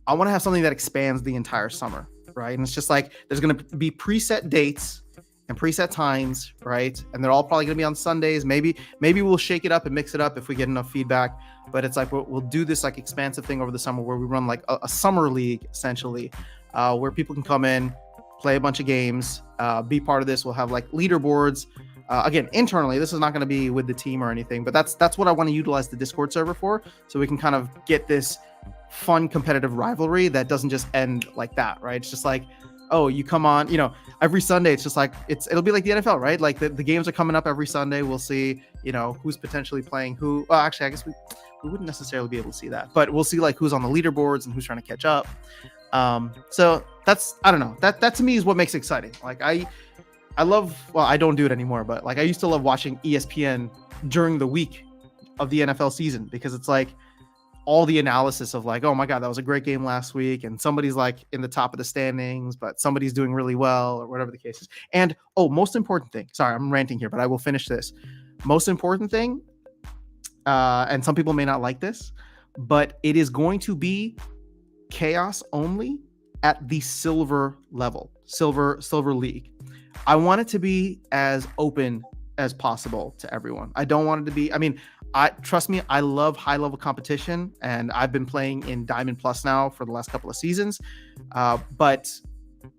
I want to have something that expands the entire summer, right? And it's just like, there's going to be preset dates and preset times, right? And they're all probably going to be on Sundays. Maybe we'll shake it up and mix it up if we get enough feedback. But it's like, we'll do this like expansive thing over the summer where we run like a summer league, essentially, where people can come in, play a bunch of games, be part of this. We'll have like leaderboards. Again, internally, this is not going to be with the team or anything, but that's what I want to utilize the Discord server for, so we can kind of get this fun competitive rivalry that doesn't just end like that, right? It's just like, oh, you come on, every Sunday, it's just like, it'll be like the NFL, right? Like the games are coming up every Sunday. We'll see, who's potentially playing who. Well, actually, I guess we wouldn't necessarily be able to see that, but we'll see like who's on the leaderboards and who's trying to catch up. So that's, I don't know, that to me is what makes it exciting. Like I love, well, I don't do it anymore, but like I used to love watching ESPN during the week of the NFL season, because it's like all the analysis of like, oh my God, that was a great game last week, and somebody's like in the top of the standings, but somebody's doing really well, or whatever the case is. And most important thing, sorry, I'm ranting here, but I will finish this. Most important thing, and some people may not like this, but it is going to be chaos only at the silver level, silver league. I want it to be as open as possible to everyone. I don't want it to be, trust me, I love high level competition, and I've been playing in Diamond Plus now for the last couple of seasons. But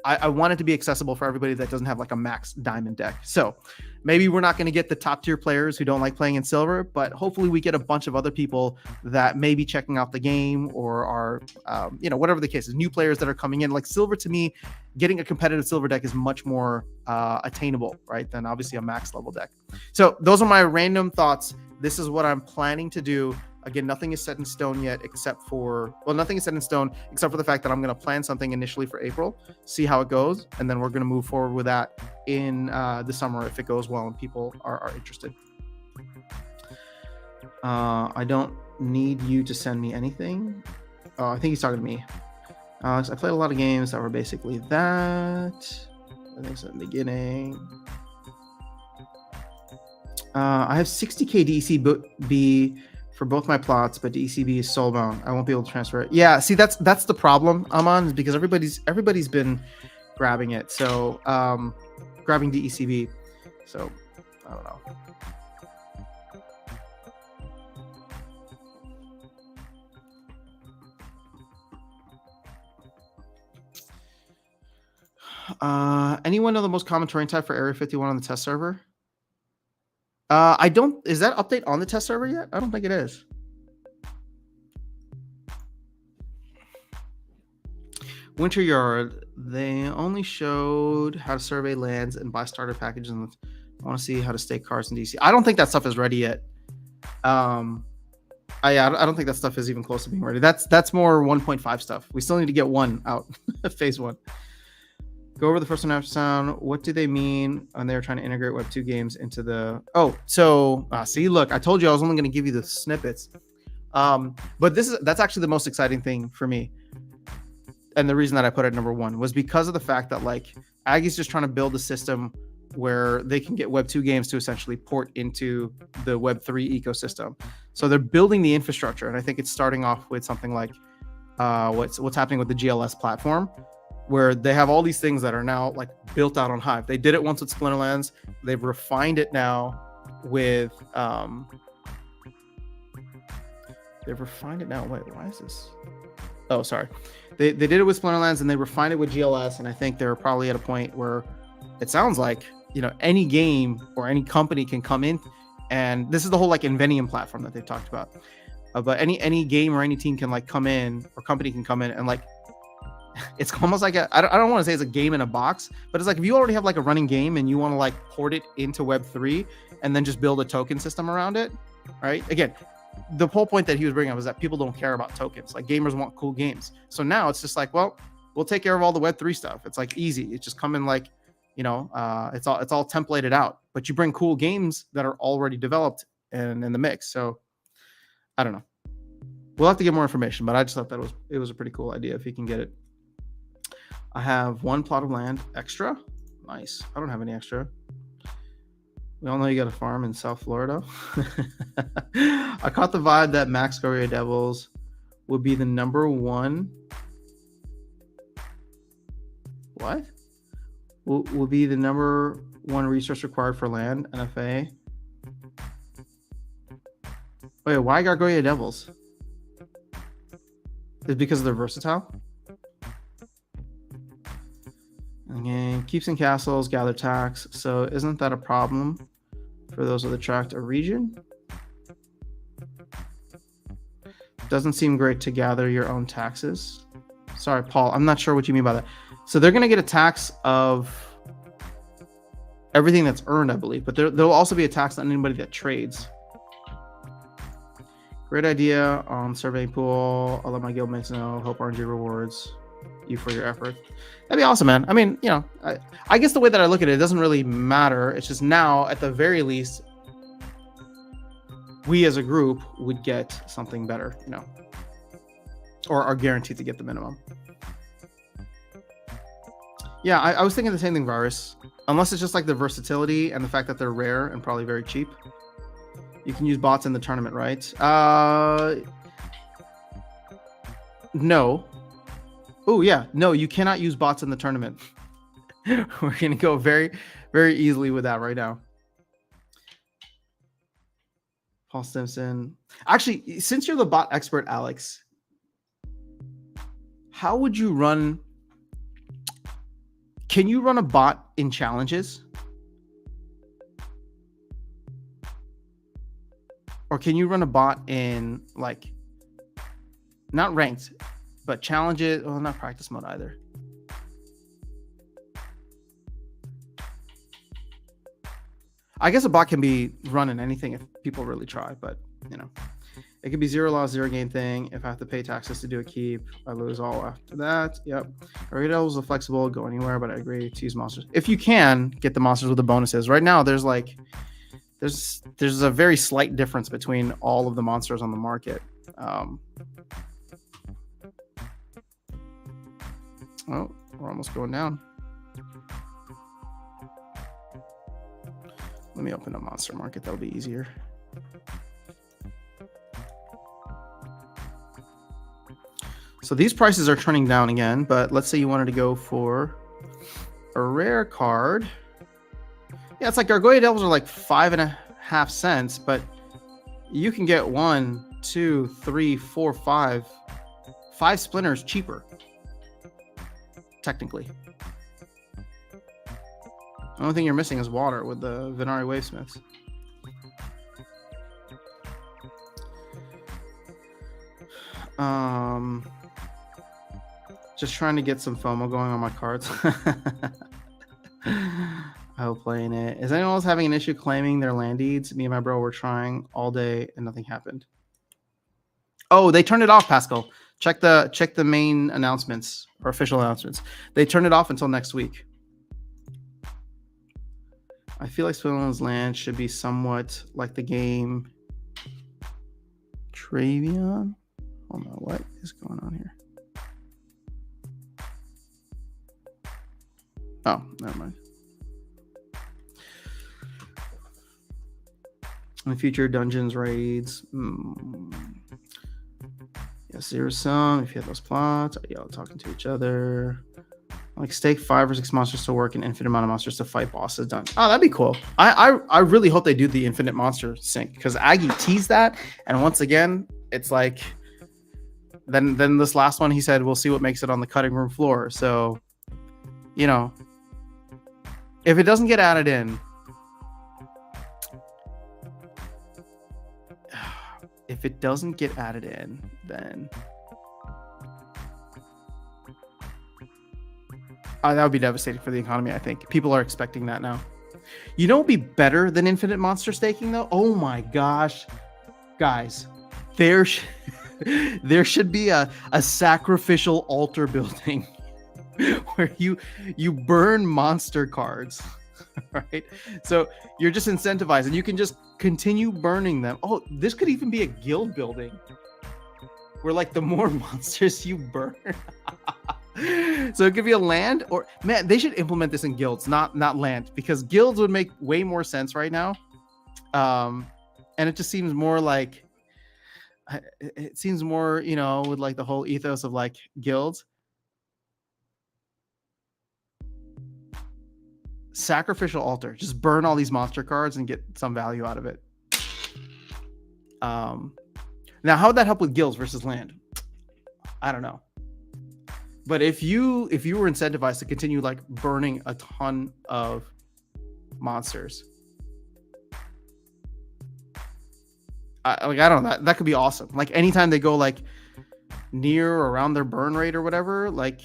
I want it to be accessible for everybody that doesn't have like a max diamond deck. So maybe we're not going to get the top tier players who don't like playing in silver, but hopefully we get a bunch of other people that may be checking out the game or are, whatever the case is, new players that are coming in. Like silver, to me, getting a competitive silver deck is much more attainable, right, than obviously a max level deck. So those are my random thoughts. This is what I'm planning to do. Again, nothing is set in stone yet nothing is set in stone except for the fact that I'm going to plan something initially for April, see how it goes, and then we're going to move forward with that in the summer if it goes well and people are interested. I don't need you to send me anything. I think he's talking to me. I played a lot of games that were basically that. I think it's in the beginning. I have 60k DCB for both my plots, but DCB is soulbound. I won't be able to transfer it. Yeah, see, that's the problem I'm on, is because everybody's been grabbing it. So grabbing DECB. So I don't know. Anyone know the most common terrain type for Area 51 on the test server? I don't. Is that update on the test server yet? I don't think it is. Winter Yard. They only showed how to survey lands and buy starter packages. And I want to see how to stake cards in DC. I don't think that stuff is ready yet. I don't think that stuff is even close to being ready. That's more 1.5 stuff. We still need to get one out. Phase 1. Go over the first one after sound. What do they mean when they're trying to integrate Web 2 games into the... see, look, I told you I was only going to give you the snippets. But that's actually the most exciting thing for me. And the reason that I put it at number 1 was because of the fact that like Aggie's just trying to build a system where they can get Web 2 games to essentially port into the Web 3 ecosystem. So they're building the infrastructure. And I think it's starting off with something like what's happening with the GLS platform, where they have all these things that are now like built out on Hive. They did it once with Splinterlands. They've refined it now with Wait, why is this? Oh, sorry. They did it with Splinterlands and they refined it with GLS, and I think they're probably at a point where it sounds like, any game or any company can come in, and this is the whole like Invenium platform that they've talked about. But any game or any team can like come in, or company can come in and like, it's almost like I don't want to say it's a game in a box, but it's like if you already have like a running game and you want to like port it into Web3 and then just build a token system around it, right? Again, the whole point that he was bringing up is that people don't care about tokens. Like gamers want cool games. So now it's just like, well, we'll take care of all the Web3 stuff. It's like easy. It's just come in like, it's all templated out, but you bring cool games that are already developed and in the mix. So I don't know. We'll have to get more information, but I just thought that it was a pretty cool idea if he can get it. I have 1 plot of land extra. Nice. I don't have any extra. We all know you got a farm in South Florida. I caught the vibe that Macroeconomics Devils would be the number 1. What? Will be the number 1 resource required for land, NFA. Wait, why Gargoyle Devils? Is it because they're versatile? Again, keeps and castles gather tax. So isn't that a problem for those with attract a region? Doesn't seem great to gather your own taxes. Sorry, Paul, I'm not sure what you mean by that. So they're going to get a tax of everything that's earned, I believe, but there'll also be a tax on anybody that trades. Great idea on surveying pool. I'll let my guildmates know. Hope RNG rewards you for your effort. That'd be awesome, man. I mean, I guess the way that I look at it, it doesn't really matter. It's just now, at the very least, we as a group would get something better, or are guaranteed to get the minimum. Yeah, I was thinking the same thing, Virus. Unless it's just like the versatility and the fact that they're rare and probably very cheap. You can use bots in the tournament, right? No. Oh, yeah. No, you cannot use bots in the tournament. We're going to go very, very easily with that right now. Paul Stimson. Actually, since you're the bot expert, Alex, how would you run Can you run a bot in challenges? Or can you run a bot in, like, not ranked, but challenges? Well, not practice mode either. I guess a bot can be run in anything if people really try, but, you know. It could be 0 loss, 0 gain thing. If I have to pay taxes to do a keep, I lose all after that. Yep. Arena are flexible, go anywhere, but I agree to use monsters. If you can get the monsters with the bonuses. Right now, there's a very slight difference between all of the monsters on the market. Oh, we're almost going down. Let me open a monster market. That'll be easier. So these prices are turning down again, but let's say you wanted to go for a rare card. Yeah, it's like Gargoyle Devils are like 5.5 cents, but you can get 1, 2, 3, 4, 5 splinters cheaper, technically. The only thing you're missing is water with the Venari Wavesmiths. Just trying to get some FOMO going on my cards. I hope playing it. Is anyone else having an issue claiming their land deeds? Me and my bro were trying all day and nothing happened. Oh, they turned it off, Pascal. Check the main announcements or official announcements. They turned it off until next week. I feel like Splinterlands land should be somewhat like the game Travion. Hold on, what is going on here? Oh, never mind. In future dungeons raids. Yes, there's some. If you have those plots, y'all talking to each other. Like stake 5 or 6 monsters to work, an infinite amount of monsters to fight bosses done. Oh, that'd be cool. I really hope they do the infinite monster sync because Aggie teased that, and once again, it's like then this last one he said we'll see what makes it on the cutting room floor. So, you know, if it doesn't get added in, then that would be devastating for the economy. I think people are expecting that now. You know what would be better than infinite monster staking though? Oh my gosh, guys, there should be a sacrificial altar building where you burn monster cards, right? So you're just incentivized and you can just continue burning them. Oh, this could even be a guild building where like the more monsters you burn. So it could be a land, or man, they should implement this in guilds, not land, because guilds would make way more sense right now. And it just seems more like it seems more, you know, with like the whole ethos of like guilds. Sacrificial altar, just burn all these monster cards and get some value out of it. Now how would that help with guilds versus land? I don't know. But if you were incentivized to continue like burning a ton of monsters, I don't know, that could be awesome. Like anytime they go like near or around their burn rate or whatever, like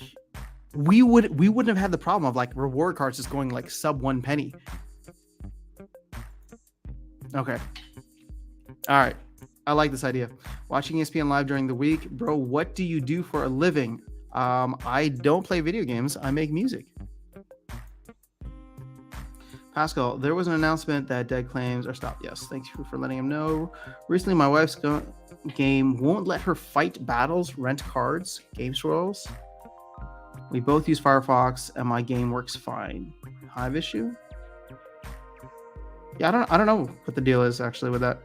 we wouldn't have had the problem of like reward cards just going like sub 1 penny. Okay. All right. I like this idea. Watching ESPN live during the week, bro. What do you do for a living? I don't play video games. I make music. Pascal, there was an announcement that dead claims are stopped. Yes, thank you for letting him know. Recently, my wife's game won't let her fight battles, rent cards, games royals. We both use Firefox, and my game works fine. Hive issue? Yeah, I don't know what the deal is actually with that.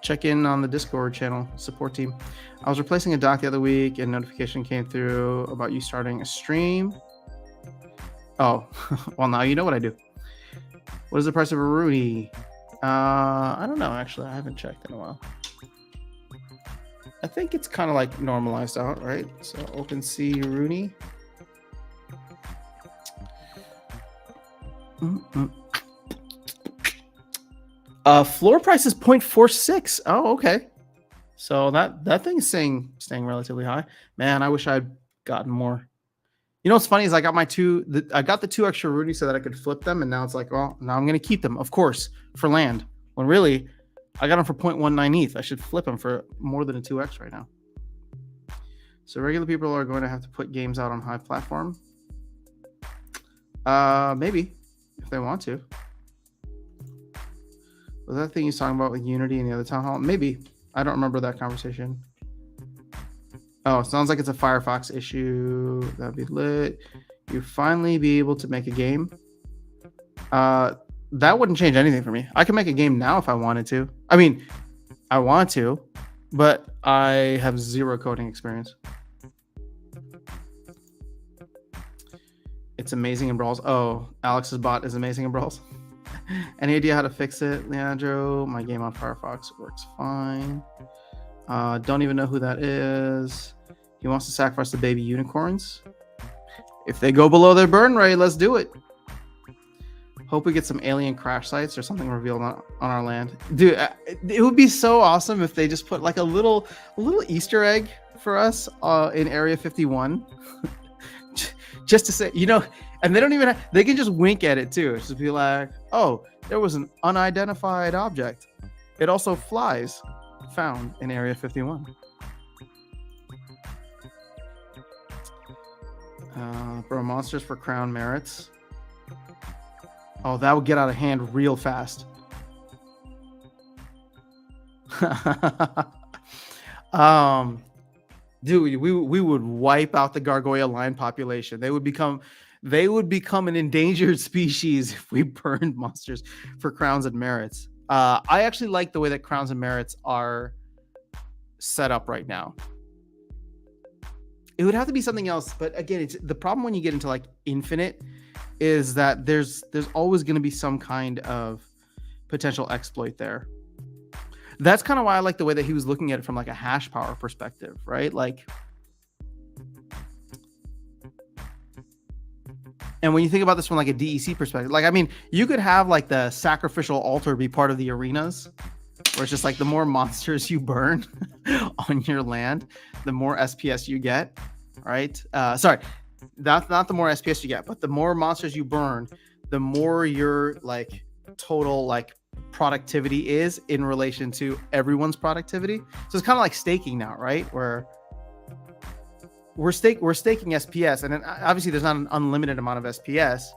Check in on the Discord channel support team. I was replacing a dock the other week and notification came through about you starting a stream. Oh, well, now you know what I do. What is the price of a Rooney? I don't know, actually. I haven't checked in a while. I think it's kind of like normalized out, right? So OpenSea Rooney. Floor price is 0.46. Oh, okay. So that thing's staying relatively high. Man, I wish I'd gotten more. You know what's funny is I got I got the 2 extra Rudy so that I could flip them, and now it's like, well, now I'm gonna keep them, of course, for land. When really, I got them for 0.19 ETH. I should flip them for more than a 2x right now. So regular people are going to have to put games out on Hive platform. Maybe if they want to. Was that thing he's talking about with Unity and the other town hall? Maybe. I don't remember that conversation. Oh, it sounds like it's a Firefox issue. That'd be lit. You finally be able to make a game. That wouldn't change anything for me. I can make a game now if I wanted to. I mean, I want to, but I have 0 coding experience. It's amazing in Brawls. Oh, Alex's bot is amazing in Brawls. Any idea how to fix it, Leandro? My game on Firefox works fine. Don't even know who that is. He wants to sacrifice the baby unicorns. If they go below their burn rate, let's do it. Hope we get some alien crash sites or something revealed on our land. Dude, it would be so awesome if they just put like a little Easter egg for us in Area 51. Just to say, you know, and they don't even they can just wink at it too. Just be like, oh, there was an unidentified object. It also flies, found in Area 51. Bro, monsters for crown merits. Oh, that would get out of hand real fast. Dude, we would wipe out the gargoyle lion population. They would become an endangered species if we burned monsters for crowns and merits. I actually like the way that crowns and merits are set up right now. It would have to be something else, but again, it's the problem when you get into like infinite is that there's always going to be some kind of potential exploit there. That's kind of why I like the way that he was looking at it from like a hash power perspective, right? Like, and when you think about this from like a DEC perspective, like, I mean, you could have like the sacrificial altar be part of the arenas, where it's just like the more monsters you burn on your land, the more SPS you get, right? Sorry, that's not the more SPS you get, but the more monsters you burn, the more your like total like productivity is in relation to everyone's productivity. So it's kind of like staking now, right? Where we're staking SPS, and then obviously there's not an unlimited amount of SPS,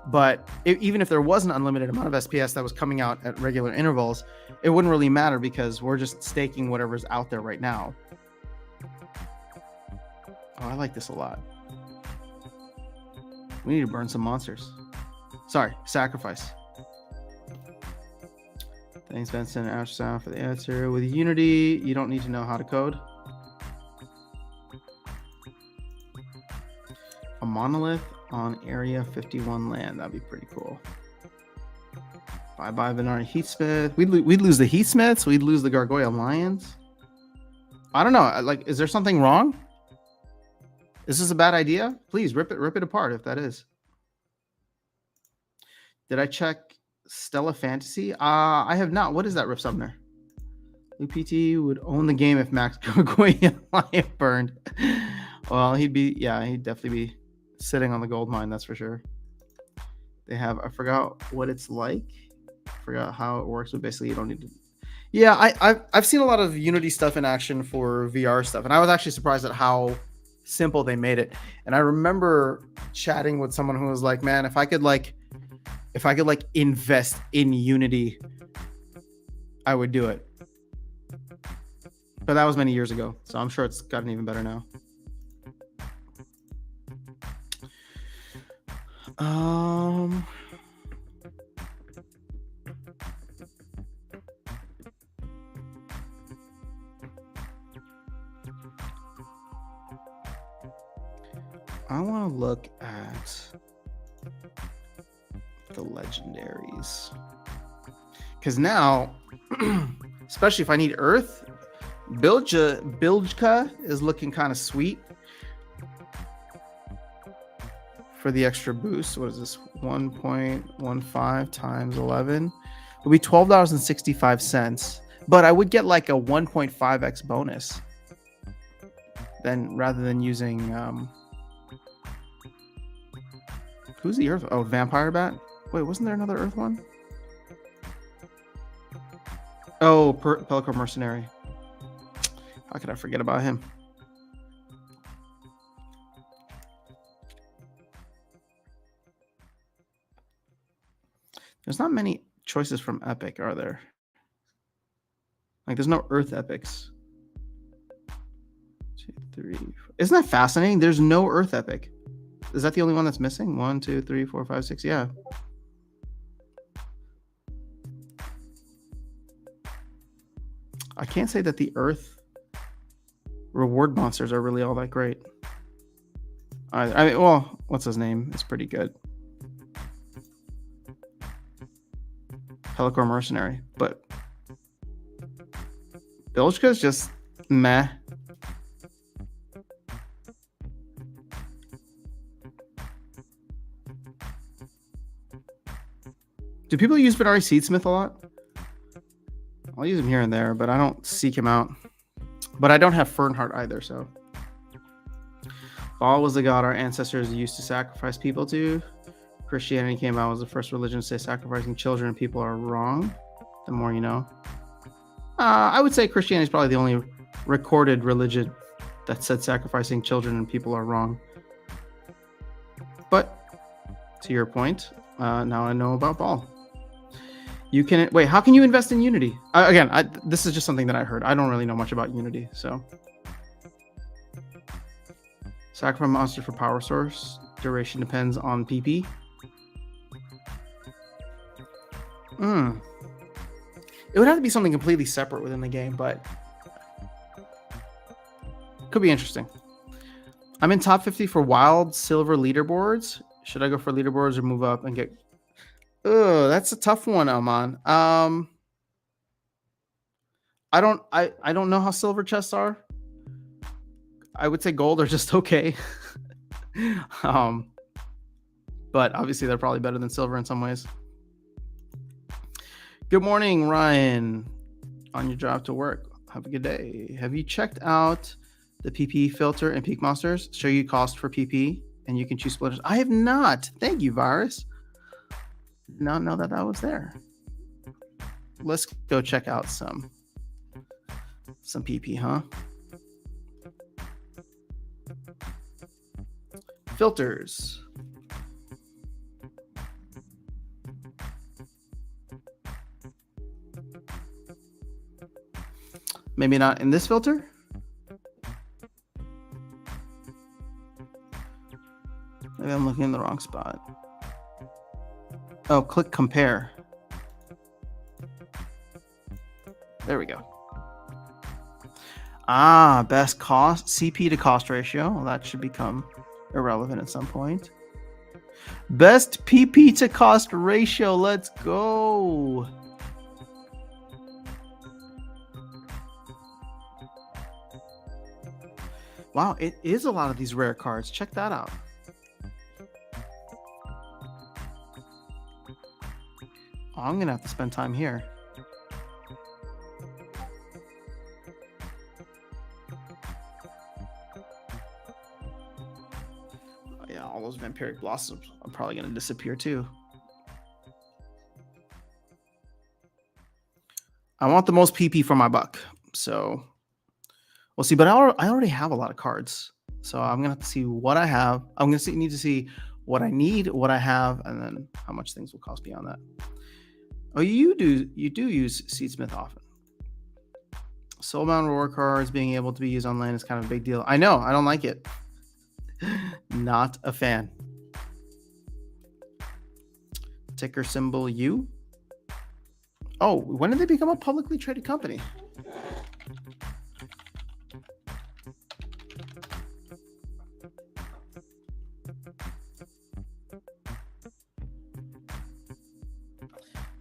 but even if there was an unlimited amount of SPS that was coming out at regular intervals, it wouldn't really matter because we're just staking whatever's out there right now. Oh, I like this a lot. We need to burn some monsters. Sorry, sacrifice. Thanks, Benson and Ashsound, for the answer. With Unity, you don't need to know how to code. A monolith on Area 51 land. That'd be pretty cool. Bye-bye, Venari Heatsmith. We'd lose the Heatsmiths. We'd lose the Gargoyle Lions. I don't know. Like, is there something wrong? Is this a bad idea? Please rip it apart if that is. Did I check Stella Fantasy? I have not. What is that, Rip Sumner? UPT would own the game if Max Gargoyle Lion burned. Well, he'd definitely be sitting on the gold mine, that's for sure. They have, I forgot what it's like. Forgot how it works, but basically you don't need to. Yeah, I've seen a lot of Unity stuff in action for VR stuff, and I was actually surprised at how simple they made it. And I remember chatting with someone who was like, man, if I could invest in Unity, I would do it. But that was many years ago, so I'm sure it's gotten even better now. I want to look at the legendaries, because now, especially if I need Earth, Bilgka is looking kind of sweet. for the extra boost. What is this? 1.15 times 11 would be $12.65. But I would get like a 1.5x bonus then rather than using who's the Earth? Oh, Vampire Bat. Wait, wasn't there another Earth one? Oh, Pelican Mercenary. How could I forget about him? There's not many choices from Epic, are there? Like, there's no Earth Epics. 2, 3, 4. Isn't that fascinating? There's no Earth Epic. Is that the only one that's missing? 1, 2, 3, 4, 5, 6. Yeah. I can't say that the Earth reward monsters are really all that great. I mean, well, what's his name? It's pretty good. Pelican Mercenary, but Bilchka's just meh. Do people use Benari Seedsmith a lot? I'll use him here and there, but I don't seek him out. But I don't have Fernheart either, so. Baal was the god our ancestors used to sacrifice people to. Christianity came out as the first religion to say sacrificing children and people are wrong. The more you know. I would say Christianity is probably the only recorded religion that said sacrificing children and people are wrong. But to your point, now I know about Baal. You can wait. How can you invest in Unity? Again, this is just something that I heard. I don't really know much about Unity, so. Sacrifice monster for power source. Duration depends on PP. It would have to be something completely separate within the game, but could be interesting. I'm in top 50 for wild silver leaderboards. Should I go for leaderboards or move up and get? Oh, that's a tough one, Aman. I don't know how silver chests are. I would say gold are just okay. But obviously they're probably better than silver in some ways. Good morning, Ryan. On your drive to work. Have a good day. Have you checked out the PP filter and Peak Monsters? Show you cost for PP and you can choose splitters. I have not. Thank you, Virus. Did not know that was there. Let's go check out some PP, huh? Filters. Maybe not in this filter. Maybe I'm looking in the wrong spot. Oh, click compare. There we go. Best cost, CP to cost ratio. Well, that should become irrelevant at some point. Best PP to cost ratio. Let's go. Wow, it is a lot of these rare cards. Check that out. Oh, I'm going to have to spend time here. Oh, yeah, all those vampiric blossoms are probably going to disappear too. I want the most PP for my buck. So we'll see. But I already have a lot of cards. So I'm going to have to see what I have. I'm going to need to see what I need, what I have, and then how much things will cost beyond that. Oh, you do use Seedsmith often. Soulbound reward cards being able to be used online is kind of a big deal. I know. I don't like it. Not a fan. Ticker symbol U. Oh, when did they become a publicly traded company?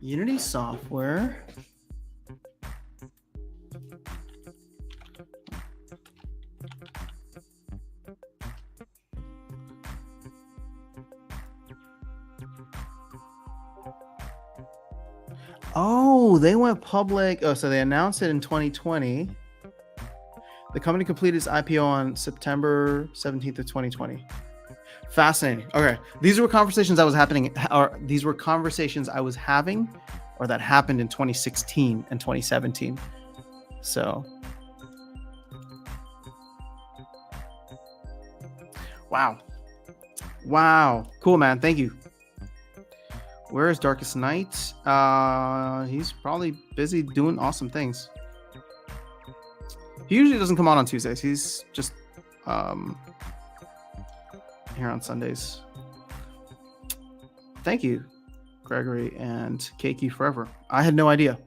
Unity software. Oh, they went public. Oh, so they announced it in 2020. The company completed its IPO on September 17th of 2020. Fascinating. Okay. These were conversations I was having, or that happened in 2016 and 2017. So, wow. Cool, man. Thank you. Where is Darkest Night? He's probably busy doing awesome things. He usually doesn't come on Tuesdays. He's just here on Sundays. Thank you, Gregory and Keiki Forever. I had no idea.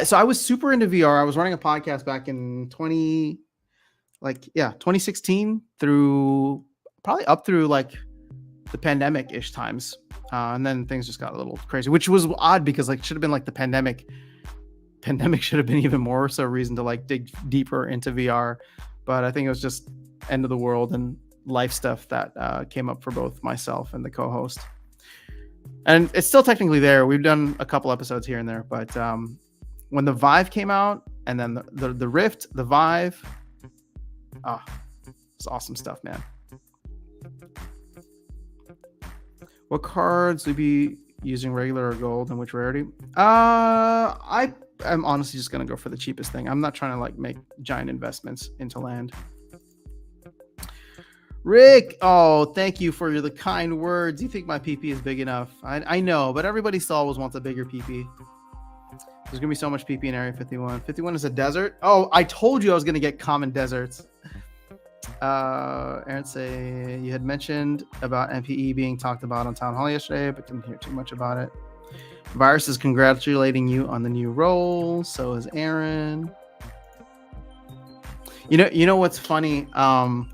So I was super into VR. I was running a podcast back in 2016 through probably up through like the pandemic-ish times. And then things just got a little crazy, which was odd because like it should have been like the pandemic should have been even more so a reason to like dig deeper into VR. But I think it was just end of the world and life stuff that came up for both myself and the co-host. And it's still technically there. We've done a couple episodes here and there, but when the Vive came out and then the Rift, the Vive, it's awesome stuff, man. What cards would you be using, regular or gold, and which rarity? I'm honestly just gonna go for the cheapest thing. I'm not trying to like make giant investments into land. Rick, thank you for the kind words. You think my PP is big enough? I know, but everybody still always wants a bigger PP. There's gonna be so much PP in Area 51. 51 is a desert. Oh, I told you I was gonna get common deserts. Aaron say you had mentioned about MPE being talked about on Town Hall yesterday, but didn't hear too much about it. Virus is congratulating you on the new role. So is Aaron. You know what's funny? I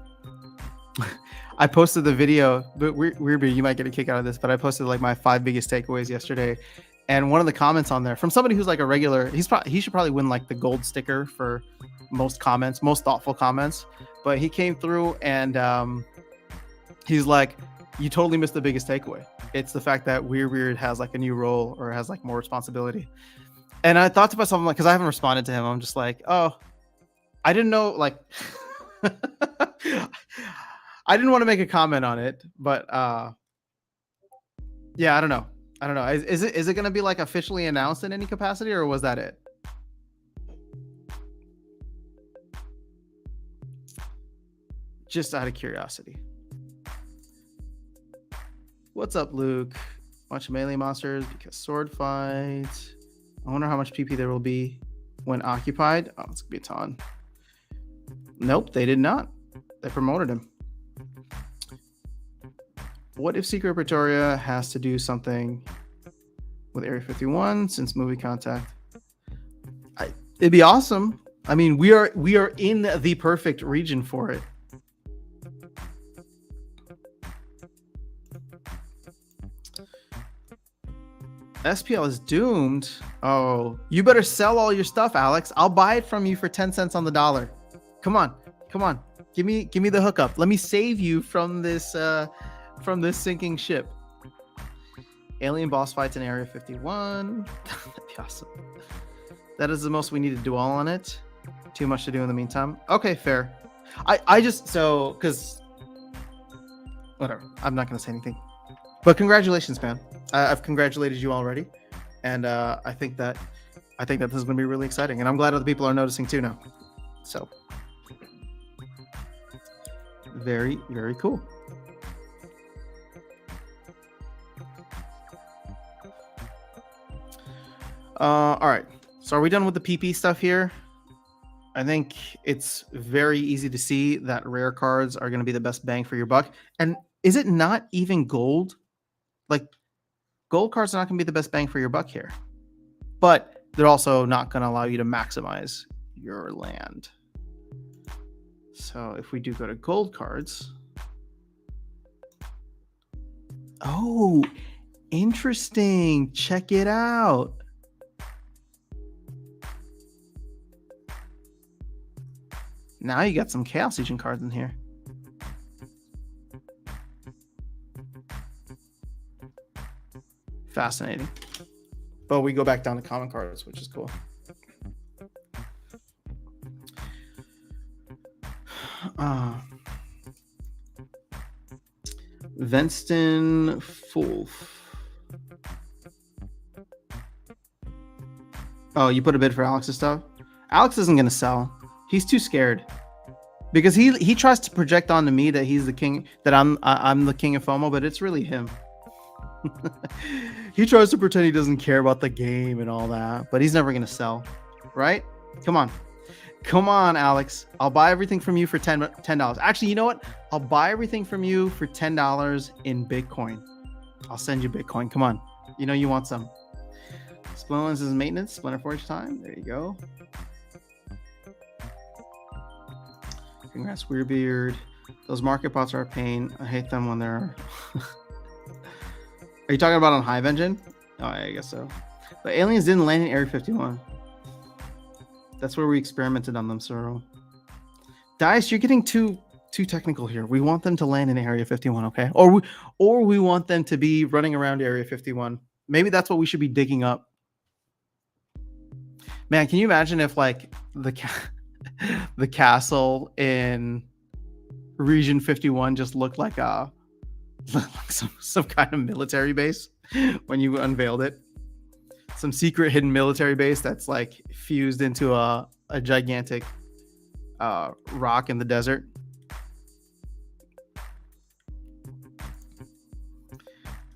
posted the video, but weirdly, you might get a kick out of this, but I posted like my 5 biggest takeaways yesterday. And one of the comments on there from somebody who's like a regular, he should probably win like the gold sticker for most thoughtful comments. But he came through and he's like, you totally missed the biggest takeaway. It's the fact that Weird has like a new role or has like more responsibility. And I thought to myself, I'm like, because I haven't responded to him, I'm just like, oh, I didn't know, like, I didn't want to make a comment on it, but yeah, I don't know. Is it going to be like officially announced in any capacity, or was that it? Just out of curiosity. What's up, Luke? Bunch of melee monsters because sword fight. I wonder how much PP there will be when occupied. Oh, it's gonna be a ton. Nope, they did not. They promoted him. What if Secret Pretoria has to do something with Area 51 since movie contact? It'd be awesome. I mean, we are in the perfect region for it. SPL is doomed. Oh, you better sell all your stuff, Alex. I'll buy it from you for 10 cents on the dollar. Come on. Give me the hookup. Let me save you from this sinking ship. Alien boss fights in Area 51. That'd be awesome. That is the most we need to dwell on it. Too much to do in the meantime. Okay, fair. Because whatever. I'm not gonna say anything. But congratulations, man. I've congratulated you already, and I think that this is going to be really exciting, and I'm glad other people are noticing too now. So, very, very cool. All right. So, are we done with the PP stuff here? I think it's very easy to see that rare cards are going to be the best bang for your buck. And is it not even gold? Like, gold cards are not going to be the best bang for your buck here, but they're also not going to allow you to maximize your land. So if we do go to gold cards, oh, interesting. Check it out. Now you got some Chaos Legion cards in here. Fascinating. But we go back down to common cards, which is cool. Venston Fulf. Oh, you put a bid for Alex's stuff? Alex isn't going to sell. He's too scared. Because he tries to project onto me that he's the king, that I'm the king of FOMO, but it's really him. He tries to pretend he doesn't care about the game and all that, but he's never going to sell, right? Come on, Alex. I'll buy everything from you for $10. Actually, you know what? I'll buy everything from you for $10 in Bitcoin. I'll send you Bitcoin. Come on. You know you want some. Splinterlands is maintenance. Splinter Forge time. There you go. Congrats, Weirdbeard. Those market bots are a pain. I hate them when they're... Are you talking about on Hive Engine? Oh, I guess so. But aliens didn't land in Area 51. That's where we experimented on them, Soro. Dice, you're getting too technical here. We want them to land in Area 51, okay? Or we want them to be running around Area 51. Maybe that's what we should be digging up. Man, can you imagine if like the castle in Region 51 just looked like some kind of military base when you unveiled it? Some secret hidden military base that's like fused into a gigantic rock in the desert.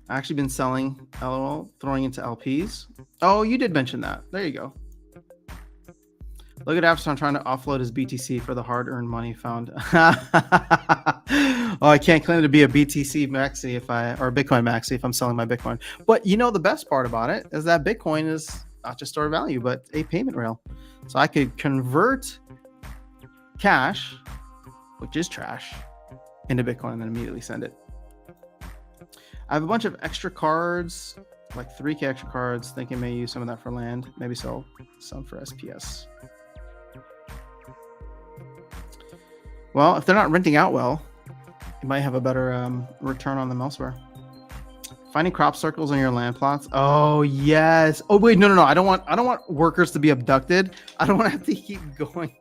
I've actually been selling LOL, throwing into LPs. Oh, you did mention that. There you go. Look at Afton trying to offload his BTC for the hard-earned money found. Oh, I can't claim to be a BTC maxi or a Bitcoin maxi if I'm selling my Bitcoin. But you know the best part about it is that Bitcoin is not just store of value, but a payment rail. So I could convert cash, which is trash, into Bitcoin and then immediately send it. I have a bunch of extra cards, like 3K extra cards. Thinking may use some of that for land. Maybe sell some for SPS. Well, if they're not renting out well, you might have a better return on them elsewhere. Finding crop circles on your land plots. Oh yes. Oh wait, no. I don't want workers to be abducted. I don't want to have to keep going.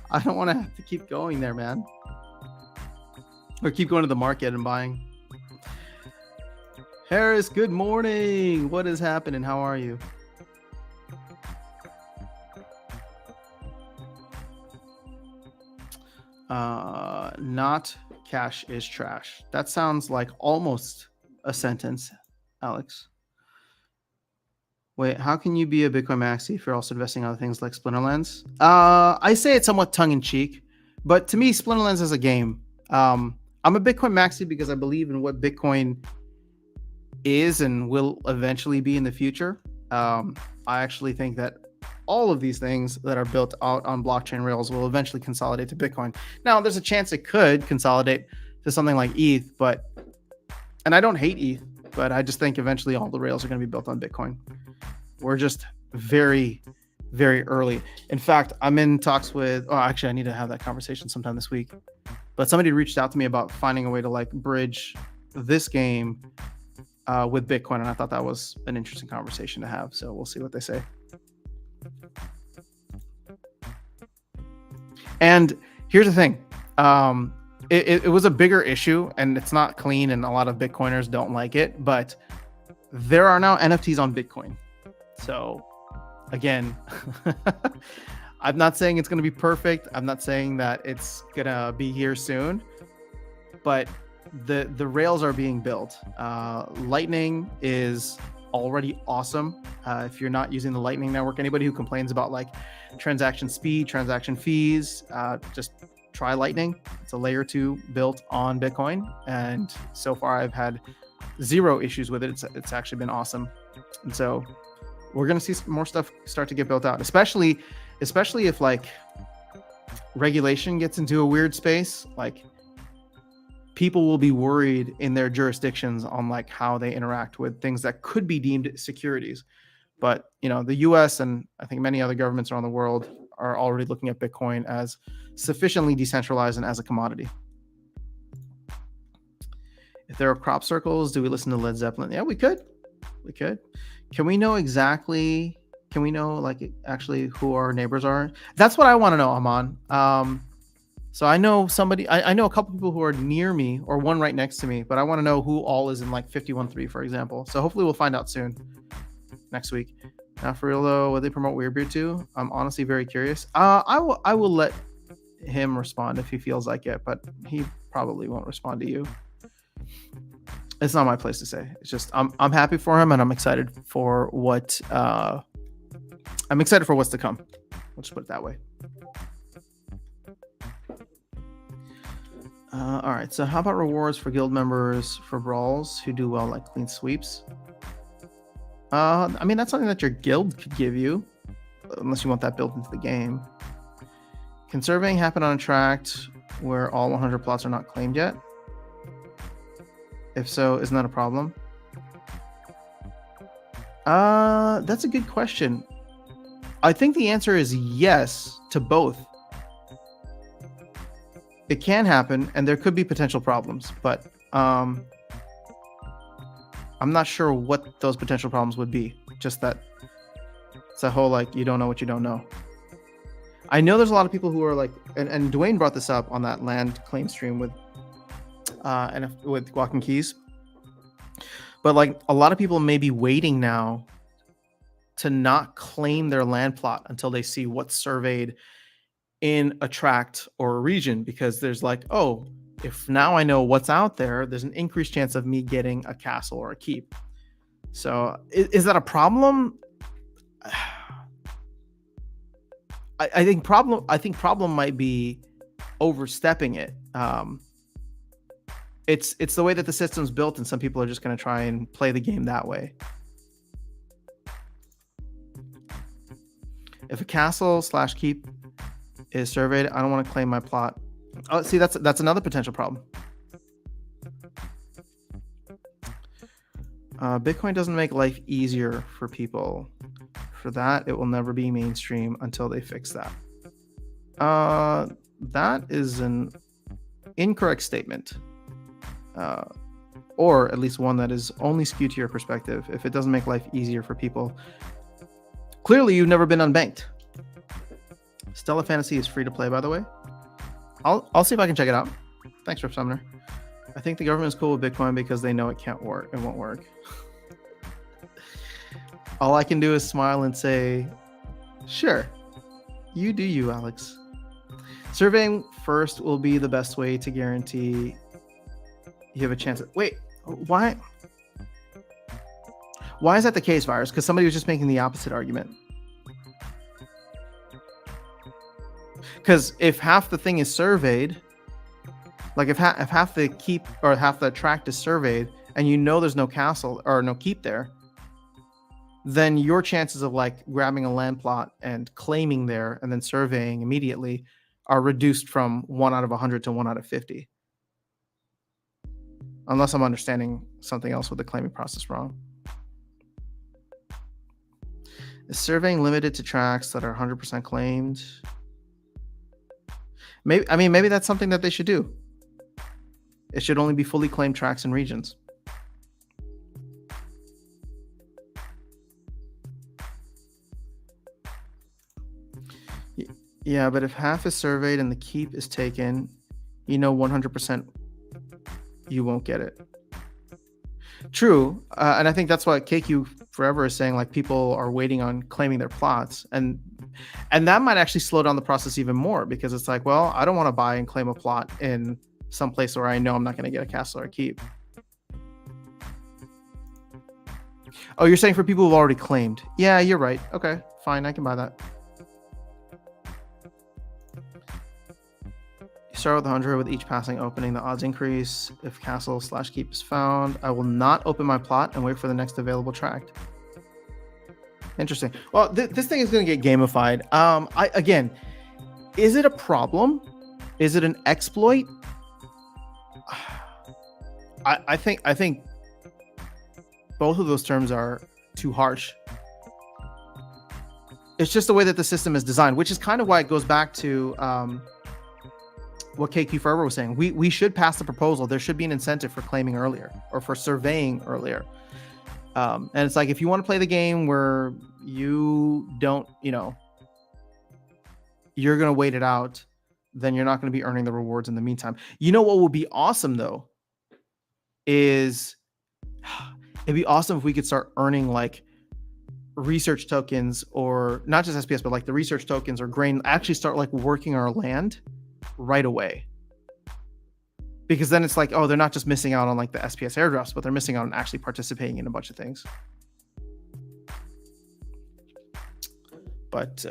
I don't want to have to keep going there, man. Or keep going to the market and buying. Harris, good morning. What is happening? How are you? Not cash is trash. That sounds like almost a sentence, Alex. Wait, how can you be a Bitcoin maxi if you're also investing in other things like Splinterlands? I say it somewhat tongue-in-cheek, but to me, Splinterlands is a game. I'm a Bitcoin maxi because I believe in what Bitcoin is and will eventually be in the future. I actually think that all of these things that are built out on blockchain rails will eventually consolidate to Bitcoin. Now, there's a chance it could consolidate to something like ETH, and I don't hate ETH, but I just think eventually all the rails are going to be built on Bitcoin. We're just very, very early. In fact, I'm in talks with, actually, I need to have that conversation sometime this week. But somebody reached out to me about finding a way to like bridge this game with Bitcoin, and I thought that was an interesting conversation to have. So we'll see what they say. And here's the thing. It was a bigger issue, and it's not clean, and a lot of Bitcoiners don't like it, but there are now NFTs on Bitcoin. So again, I'm not saying it's going to be perfect. I'm not saying that it's going to be here soon, but the rails are being built. Lightning is already awesome. If you're not using the Lightning Network, anybody who complains about like transaction speed, transaction fees, just try Lightning. It's a layer 2 built on Bitcoin, and so far I've had zero issues with it. It's actually been awesome. And so we're going to see more stuff start to get built out, especially if like regulation gets into a weird space. Like people will be worried in their jurisdictions on like how they interact with things that could be deemed securities. But you know, the US and I think many other governments around the world are already looking at Bitcoin as sufficiently decentralized and as a commodity. If there are crop circles, do we listen to Led Zeppelin? Yeah, we could. Can we know exactly? Can we know like actually who our neighbors are? That's what I want to know, Aman. So I know somebody. I know a couple people who are near me, or one right next to me. But I want to know who all is in like 51.3, for example. So hopefully we'll find out soon, next week. Now for real though, would they promote Weirbeard too? I'm honestly very curious. I will let him respond if he feels like it, but he probably won't respond to you. It's not my place to say. It's just I'm happy for him, and I'm excited for what I'm excited for what's to come. Let's put it that way. All right. So how about rewards for guild members for brawls who do well, like clean sweeps? I mean, that's something that your guild could give you, unless you want that built into the game. Can surveying happen on a tract where all 100 plots are not claimed yet? If so, isn't that a problem? That's a good question. I think the answer is yes to both. It can happen, and there could be potential problems, but I'm not sure what those potential problems would be. Just that it's a whole like you don't know what you don't know. I know there's a lot of people who are like, and Dwayne brought this up on that land claim stream with Guac and Keys. But like a lot of people may be waiting now to not claim their land plot until they see what's surveyed in a tract or a region, because there's like, oh, if now I know what's out there, there's an increased chance of me getting a castle or a keep. So is that a problem? I think problem might be overstepping it. It's the way that the system's built, and some people are just going to try and play the game that way. If a castle / keep is surveyed, I don't want to claim my plot. Oh, see, that's another potential problem. Bitcoin doesn't make life easier for people. For that, it will never be mainstream until they fix that. That is an incorrect statement. Or at least one that is only skewed to your perspective. If it doesn't make life easier for people, clearly you've never been unbanked. Stella Fantasy is free to play, by the way. I'll see if I can check it out. Thanks, Rip Sumner. I think the government is cool with Bitcoin because they know it can't work. It won't work. All I can do is smile and say, sure, you do you, Alex. Surveying first will be the best way to guarantee you have a chance. Wait, why is that the case, Virus? Because somebody was just making the opposite argument. Because if half the thing is surveyed, like if half the keep or half the tract is surveyed, and you know there's no castle or no keep there, then your chances of like grabbing a land plot and claiming there and then surveying immediately are reduced from 1 out of 100 to 1 out of 50. Unless I'm understanding something else with the claiming process wrong. Is surveying limited to tracts that are 100% claimed? Maybe that's something that they should do. It should only be fully claimed tracts and regions. Yeah, but if half is surveyed and the keep is taken, you know 100% you won't get it. True, and I think that's what KQ Forever is saying, like people are waiting on claiming their plots, and that might actually slow down the process even more, because it's like, well, I don't want to buy and claim a plot in some place where I know I'm not going to get a castle or a keep. Oh, you're saying for people who've already claimed. Yeah, you're right. Okay, fine, I can buy that. Start with 100 with each passing opening. The odds increase if castle / keep is found. I will not open my plot and wait for the next available tract. Interesting. Well, this thing is going to get gamified. Again, is it a problem? Is it an exploit? I think both of those terms are too harsh. It's just the way that the system is designed, which is kind of why it goes back to what KQ Forever was saying. We should pass the proposal. There should be an incentive for claiming earlier or for surveying earlier. And it's like, if you want to play the game where you don't, you're going to wait it out, then you're not going to be earning the rewards in the meantime. You know what would be awesome, though, is it'd be awesome if we could start earning like research tokens, or not just SPS, but like the research tokens or grain, actually start like working our land right away. Because then it's like, oh, they're not just missing out on like the SPS airdrops, but they're missing out on actually participating in a bunch of things. But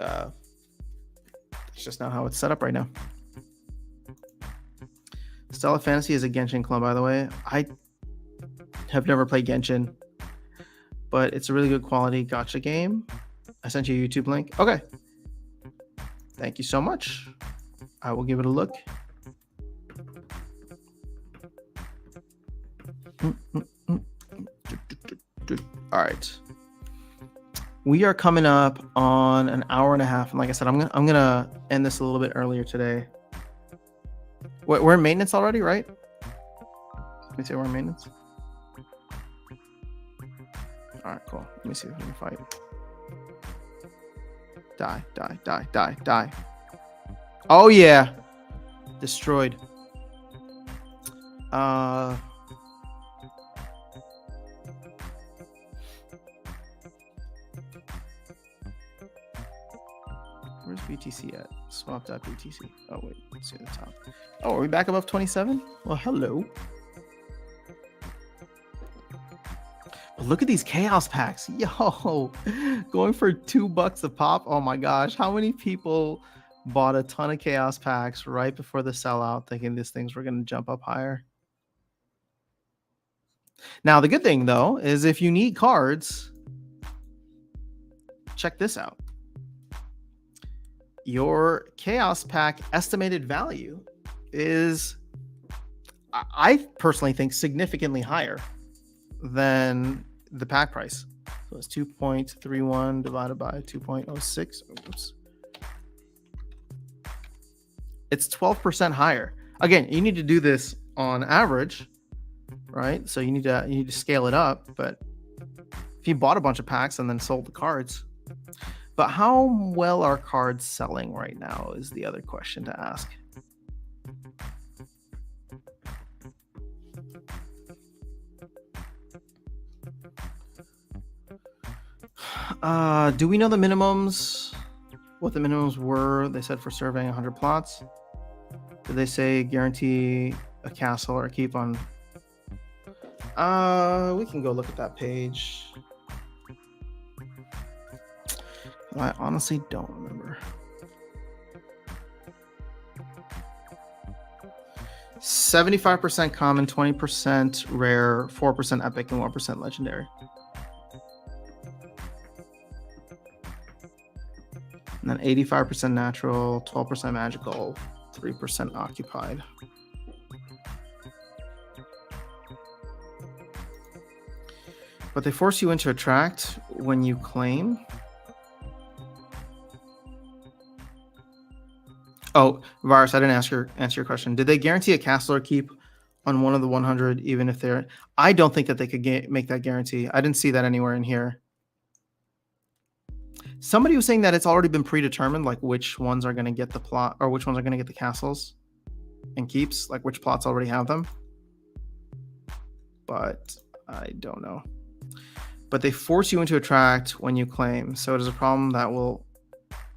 it's just not how it's set up right now. Stella Fantasy is a Genshin clone, by the way. I have never played Genshin, but it's a really good quality gacha game. I sent you a YouTube link. Okay. Thank you so much. I will give it a look. All right. We are coming up on an hour and a half, and like I said, I'm gonna end this a little bit earlier today. We're in maintenance already, right? Let me say we're in maintenance. All right, cool. Let me see if we can fight. Die, die, die, die, die. Oh yeah, destroyed. Where's BTC at? Swap.btc. Oh, wait. Let's see the top. Oh, are we back above 27? Well, hello. But look at these chaos packs. Yo, going for $2 a pop. Oh my gosh. How many people bought a ton of chaos packs right before the sellout thinking these things were going to jump up higher? Now, the good thing, though, is if you need cards, check this out. Your chaos pack estimated value is, I personally think, significantly higher than the pack price. So it's 2.31 divided by 2.06. Oops. It's 12% higher. Again, you need to do this on average, right? So you need to scale it up. But if you bought a bunch of packs and then sold the cards, but how well are cards selling right now is the other question to ask. Do we know the minimums? What the minimums were? They said for surveying 100 plots. Did they say guarantee a castle or a keep on? We can go look at that page. I honestly don't remember. 75% common, 20% rare, 4% epic, and 1% legendary. And then 85% natural, 12% magical, 3% occupied. But they force you into attract when you claim. Oh, Virus, I didn't answer your question. Did they guarantee a castle or keep on one of the 100, even if they're... I don't think that they could make that guarantee. I didn't see that anywhere in here. Somebody was saying that it's already been predetermined, like which ones are going to get the plot, or which ones are going to get the castles and keeps, like which plots already have them. But I don't know. But they force you into attract when you claim. So it is a problem that will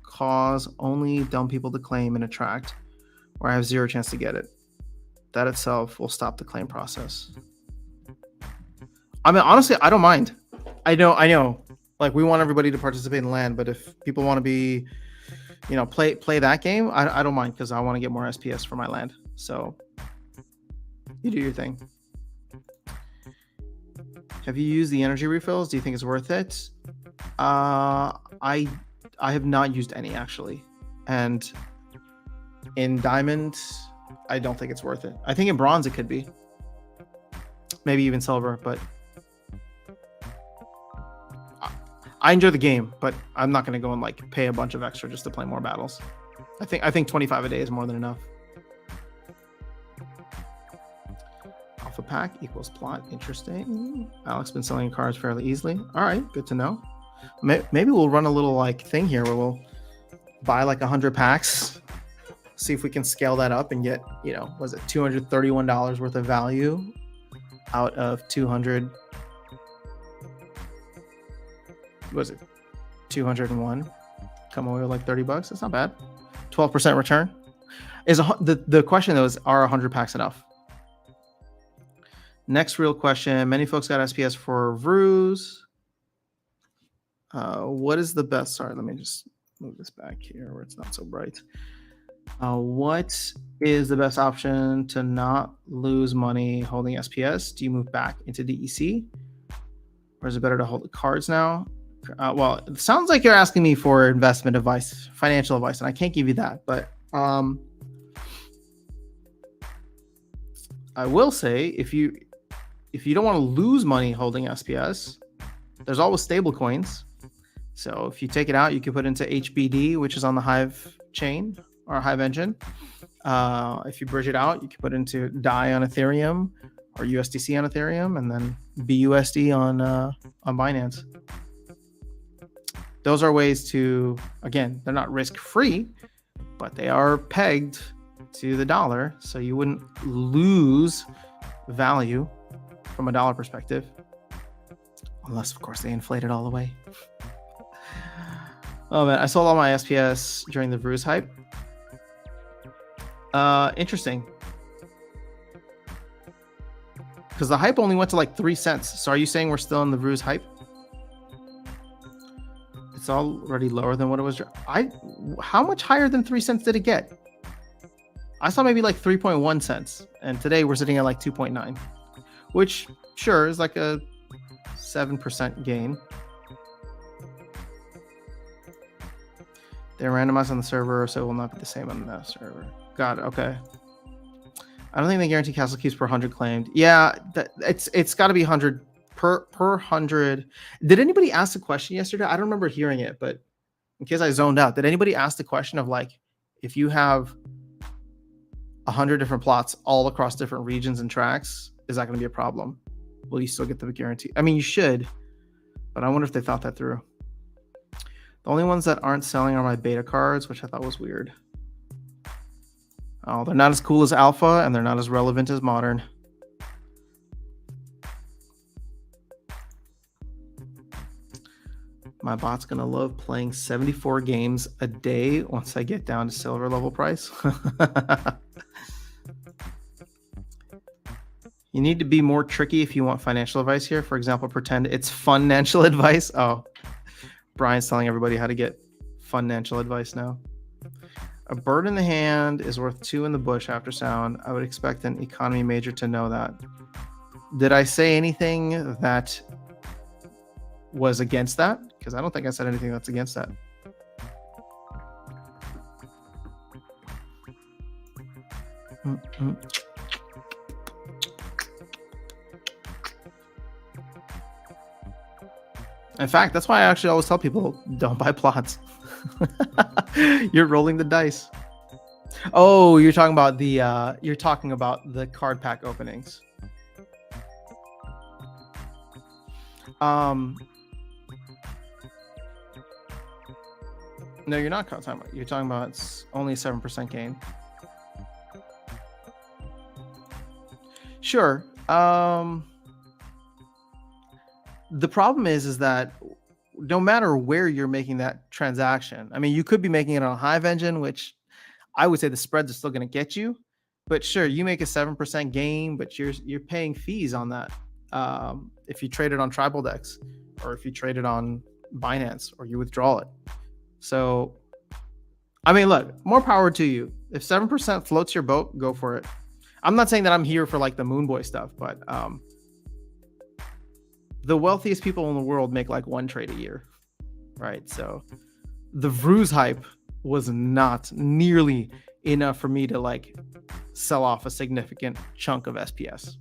cause only dumb people to claim and attract, where I have zero chance to get it. That itself will stop the claim process. I mean, honestly, I don't mind. I know. Like, we want everybody to participate in land, but if people want to be, play that game, I don't mind, because I want to get more SPS for my land. So you do your thing. Have you used the energy refills? Do you think it's worth it? I have not used any, actually. And in diamond, I don't think it's worth it. I think in bronze it could be. Maybe even silver, but I enjoy the game, but I'm not going to go and like pay a bunch of extra just to play more battles. I think 25 a day is more than enough. alpha pack equals plot. Interesting. Alex been selling cards fairly easily. All right, good to know. Maybe we'll run a little like thing here where we'll buy like 100 packs, see if we can scale that up and get, was it $231 worth of value out of 200? Was it 201? Come away with like $30. That's not bad. 12% return. The question though is, are 100 packs enough? Next real question. Many folks got SPS for Vruz. What is the best? Sorry, let me just move this back here where it's not so bright. What is the best option to not lose money holding SPS? Do you move back into DEC? Or is it better to hold the cards now? Well, it sounds like you're asking me for investment advice, financial advice, and I can't give you that. But I will say, if you don't want to lose money holding SPS, there's always stable coins. So if you take it out, you can put it into HBD, which is on the Hive chain or Hive engine. If you bridge it out, you can put it into DAI on Ethereum or USDC on Ethereum, and then BUSD on Binance. Those are ways to, again, they're not risk-free, but they are pegged to the dollar, so you wouldn't lose value from a dollar perspective, unless, of course, they inflate it all the way. Oh man, I sold all my SPS during the Vruz hype. Interesting. Because the hype only went to like 3 cents. So are you saying we're still in the Vruz hype? It's already lower than what it was. How much higher than 3 cents did it get? I saw maybe like 3.1 cents. And today we're sitting at like 2.9. Which, sure, is like a 7% gain. They're randomized on the server, so it will not be the same on the server. Got it. Okay. I don't think they guarantee castle keeps per 100 claimed. Yeah, it's got to be 100 per 100. Did anybody ask the question yesterday? I don't remember hearing it, but in case I zoned out, did anybody ask the question of like, if you have 100 different plots all across different regions and tracks, is that going to be a problem? Will you still get the guarantee? I mean, you should, but I wonder if they thought that through. The only ones that aren't selling are my beta cards, which I thought was weird. Oh, they're not as cool as alpha, and they're not as relevant as modern. My bot's going to love playing 74 games a day once I get down to silver level price. You need to be more tricky if you want financial advice here. For example, pretend it's financial advice. Oh, Brian's telling everybody how to get financial advice now. A bird in the hand is worth 2 in the bush after sound. I would expect an economy major to know that. Did I say anything that was against that? Because I don't think I said anything that's against that. In fact, that's why I actually always tell people, don't buy plots. You're rolling the dice. Oh, you're talking about the card pack openings. No, you're not talking about. You're talking about it's only a 7% gain. Sure. The problem is that no matter where you're making that transaction, I mean, you could be making it on a Hive engine, which I would say the spreads are still going to get you. But sure, you make a 7% gain, but you're paying fees on that. If you trade it on Tribal Dex, or if you trade it on Binance, or you withdraw it. So, I mean, look, more power to you. If 7% floats your boat, go for it. I'm not saying that I'm here for like the Moon Boy stuff, but the wealthiest people in the world make like 1 trade a year, right? So the Vruz hype was not nearly enough for me to like sell off a significant chunk of SPS.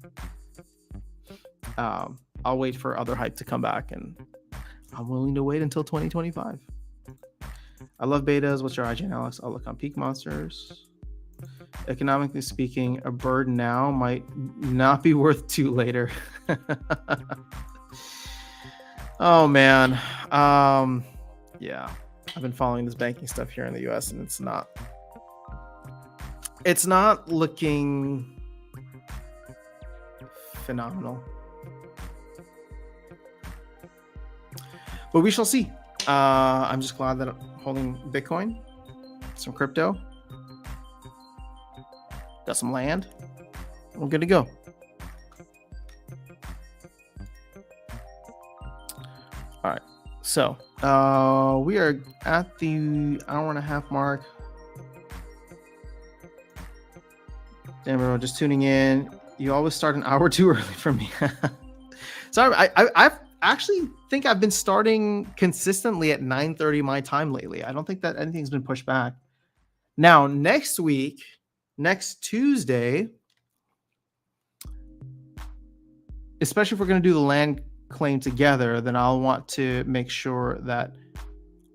I'll wait for other hype to come back, and I'm willing to wait until 2025. I love betas. What's your IGN, Alex? I'll look on Peak Monsters. Economically speaking, a bird now might not be worth two later. Oh man. Yeah. I've been following this banking stuff here in the US and it's not looking phenomenal. But we shall see. I'm just glad that I'm holding Bitcoin, some crypto, got some land. We're good to go. All right. So we are at the hour and a half mark. Damn, everyone, just tuning in. You always start an hour too early for me. Sorry, I've actually think I've been starting consistently at 9:30 my time lately. I don't think that anything's been pushed back. Now, next week, next Tuesday, especially if we're going to do the land claim together, then I'll want to make sure that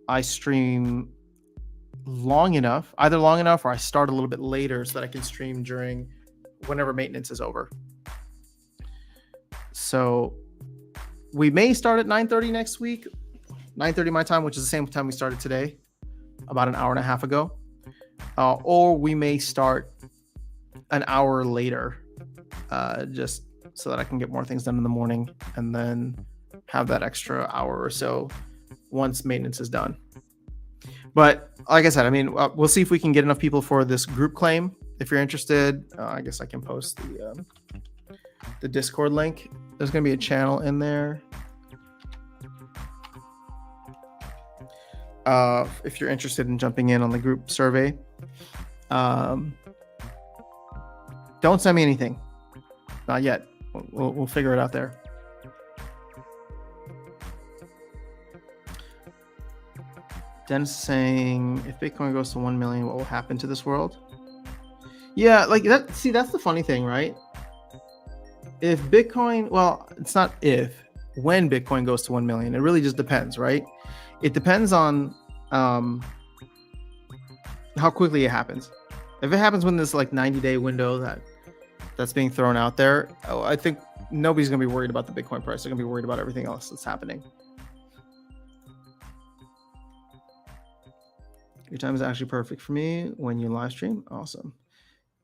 I stream either long enough or I start a little bit later so that I can stream during whenever maintenance is over. So we may start at 9:30 next week, 9:30 my time, which is the same time we started today, about an hour and a half ago. Or we may start an hour later, just so that I can get more things done in the morning and then have that extra hour or so once maintenance is done. But like I said, I mean, we'll see if we can get enough people for this group claim. If you're interested, I guess I can post the Discord link. There's going to be a channel in there. If you're interested in jumping in on the group survey, don't send me anything. Not yet. We'll figure it out there. Dennis is saying, if Bitcoin goes to 1 million, what will happen to this world? Yeah, like that. See, that's the funny thing, right? If Bitcoin, well, it's not if, when Bitcoin goes to 1 million, it really just depends, right? It depends on how quickly it happens. If it happens within this like 90-day window that's being thrown out there, I think nobody's going to be worried about the Bitcoin price. They're going to be worried about everything else that's happening. Your time is actually perfect for me when you live stream. Awesome.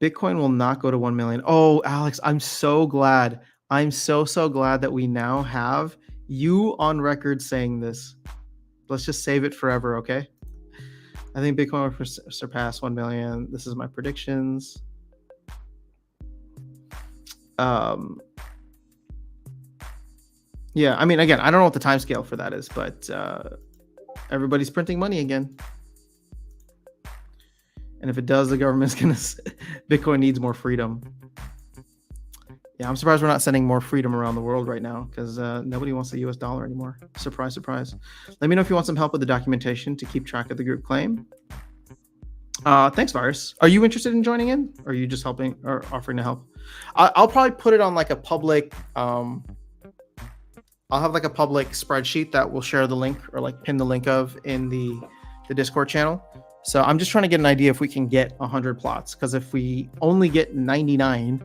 Bitcoin will not go to 1 million. Oh, Alex, I'm so glad. I'm so glad that we now have you on record saying this. Let's just save it forever, okay? I think Bitcoin will surpass 1 million. This is my predictions. Yeah, I mean, again, I don't know what the time scale for that is, but everybody's printing money again. And if it does, the government's going to... Bitcoin needs more freedom. Yeah, I'm surprised we're not sending more freedom around the world right now because nobody wants the US dollar anymore. Surprise, surprise. Let me know if you want some help with the documentation to keep track of the group claim. Thanks, Virus. Are you interested in joining in? Or are you just helping or offering to help? I'll probably put it on like a public... I'll have like a public spreadsheet that will share the link or like pin the link of in the Discord channel. So I'm just trying to get an idea if we can get 100 plots, because if we only get 99,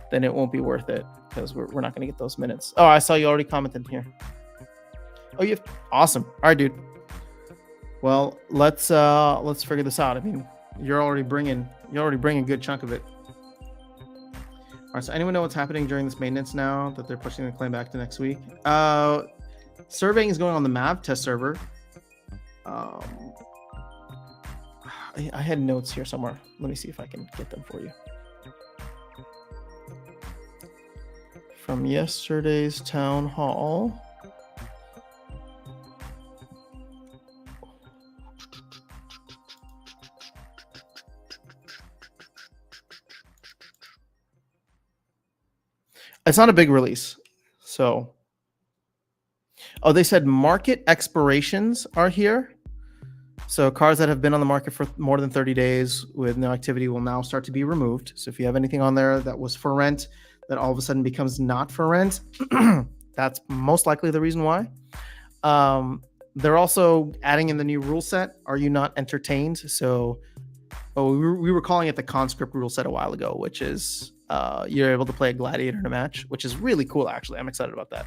then it won't be worth it because we're not going to get those minutes. Oh, I saw you already commented here. Oh, you awesome. All right, dude. Well, let's figure this out. I mean, you're already bringing a good chunk of it. All right. So anyone know what's happening during this maintenance now that they're pushing the claim back to next week? Surveying is going on the MAV test server. I had notes here somewhere. Let me see if I can get them for you. From yesterday's town hall. It's not a big release. So, they said market expirations are here. So cars that have been on the market for more than 30 days with no activity will now start to be removed. So if you have anything on there that was for rent that all of a sudden becomes not for rent, that's most likely the reason why. They're also adding in the new rule set. Are you not entertained? So we were calling it the conscript rule set a while ago, which is you're able to play a gladiator in a match, which is really cool. Actually, I'm excited about that.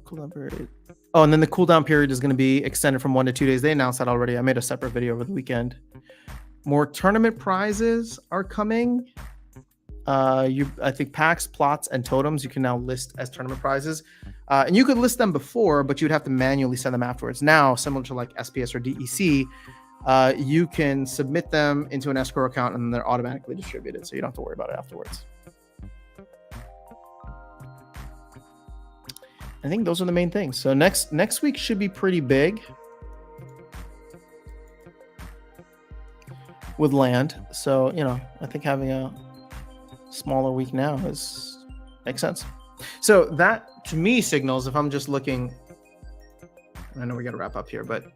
Collaborate. Oh, and then the cooldown period is going to be extended from 1 to 2 days. They announced that already. I made a separate video over the weekend. More tournament prizes are coming. I think packs, plots, and totems you can now list as tournament prizes. And you could list them before, but you'd have to manually send them afterwards. Now, similar to like SPS or DEC, you can submit them into an escrow account and they're automatically distributed, so you don't have to worry about it afterwards. I think those are the main things. So next week should be pretty big with land. So, I think having a smaller week now makes sense. So that to me signals, if I'm just looking, I know we got to wrap up here, but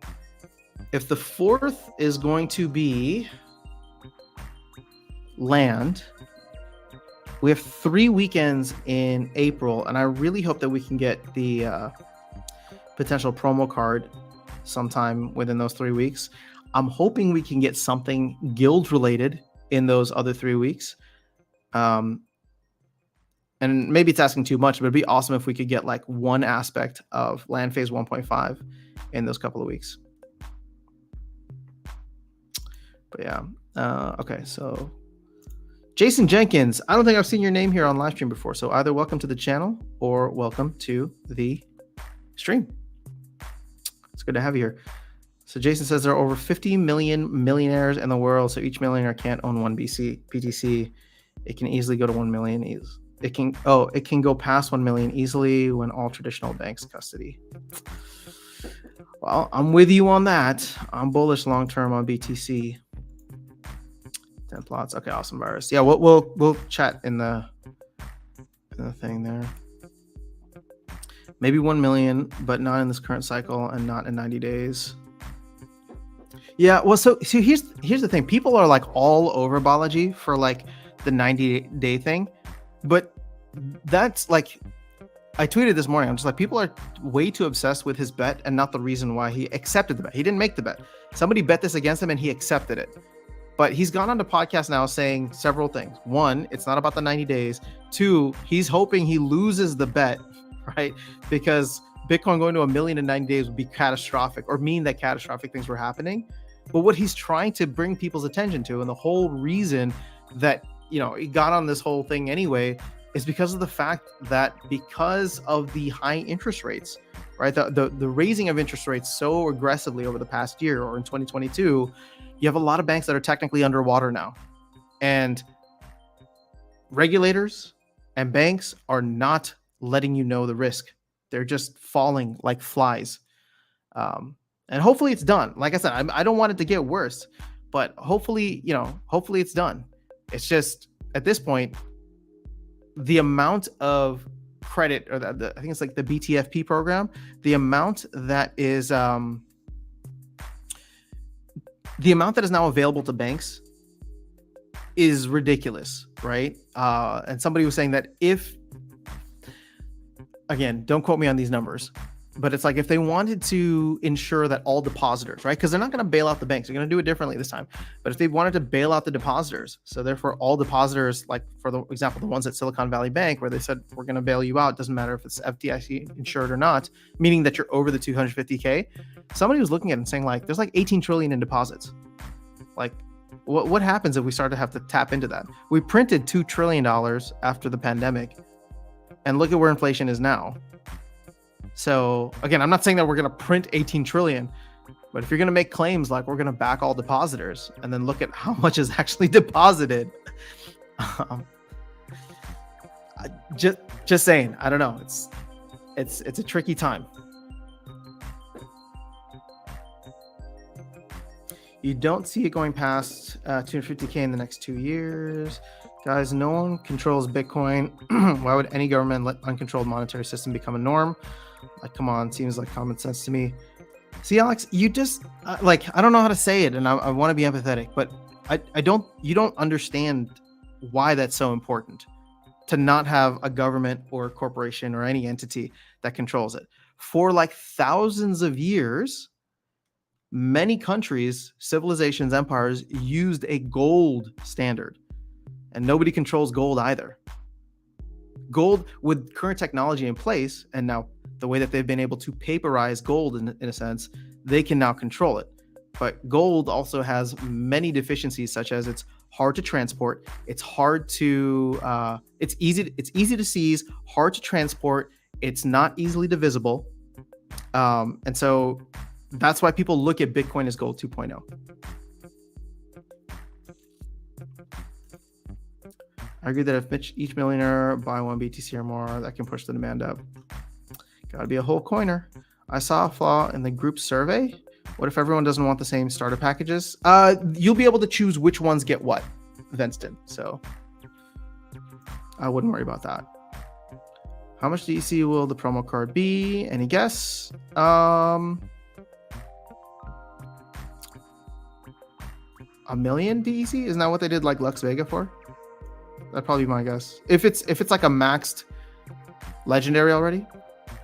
if the 4th is going to be land, we have 3 weekends in April, and I really hope that we can get the potential promo card sometime within those 3 weeks. I'm hoping we can get something guild related in those other 3 weeks. And maybe it's asking too much, but it'd be awesome if we could get like one aspect of land phase 1.5 in those couple of weeks. But yeah, okay, so Jason Jenkins, I don't think I've seen your name here on live stream before, so either welcome to the channel or welcome to the stream. It's good to have you here. So Jason says there are over 50 million millionaires in the world, so each millionaire can't own one BTC. It can easily go to 1 million. It can go past 1 million easily when all traditional banks custody. Well, I'm with you on that. I'm bullish long term on BTC. 10 plots. Okay, awesome, Virus. Yeah, we'll chat in the thing there. Maybe 1 million, but not in this current cycle and not in 90 days. Yeah, well, so here's the thing. People are like all over Balaji for like the 90-day thing, but that's like, I tweeted this morning, I'm just like, people are way too obsessed with his bet and not the reason why he accepted the bet. He didn't make the bet. Somebody bet this against him and he accepted it. But he's gone on to podcast now saying several things. 1, it's not about the 90 days. 2, he's hoping he loses the bet, right? Because Bitcoin going to 1 million in 90 days would be catastrophic, or mean that catastrophic things were happening. But what he's trying to bring people's attention to, and the whole reason that, he got on this whole thing anyway, is because of the fact that because of the high interest rates, right? The raising of interest rates so aggressively over the past year, or in 2022, you have a lot of banks that are technically underwater now. And regulators and banks are not letting you know the risk. They're just falling like flies. And hopefully it's done. Like I said, I don't want it to get worse, but hopefully it's done. It's just at this point, the amount of credit, or I think it's like the BTFP program, the amount that is now available to banks is ridiculous, right? And somebody was saying that again, don't quote me on these numbers, but it's like if they wanted to ensure that all depositors, right? Because they're not going to bail out the banks. They're going to do it differently this time. But if they wanted to bail out the depositors, so therefore all depositors, like for the example, the ones at Silicon Valley Bank, where they said, we're going to bail you out, doesn't matter if it's FDIC insured or not, meaning that you're over the 250K. Somebody was looking at it and saying like, there's like 18 trillion in deposits. Like, what happens if we start to have to tap into that? We printed $2 trillion after the pandemic, and look at where inflation is now. So again, I'm not saying that we're going to print 18 trillion, but if you're going to make claims like we're going to back all depositors and then look at how much is actually deposited, just saying, I don't know. It's a tricky time. You don't see it going past 250K in the next 2 years. Guys, no one controls Bitcoin. Why would any government let uncontrolled monetary system become a norm? Like, come on, seems like common sense to me. See, Alex, you just I don't know how to say it, and I want to be empathetic, but you don't understand why that's so important to not have a government or a corporation or any entity that controls it. For like thousands of years, many countries, civilizations, empires used a gold standard, and nobody controls gold either. Gold, with current technology in place, and now the way that they've been able to paperize gold in a sense, they can now control it. But gold also has many deficiencies, such as it's hard to transport, it's hard to, it's easy to seize, hard to transport, it's not easily divisible, and so that's why people look at Bitcoin as gold 2.0. I agree that if each millionaire buy one BTC or more, that can push the demand up. Gotta be a whole coiner. I saw a flaw in the group survey. What if everyone doesn't want the same starter packages? You'll be able to choose which ones get what, Vince did. So I wouldn't worry about that. How much DEC will the promo card be? Any guess? $1 million DEC? Isn't that what they did like Lux Vega for? That'd probably be my guess. If it's like a maxed legendary already.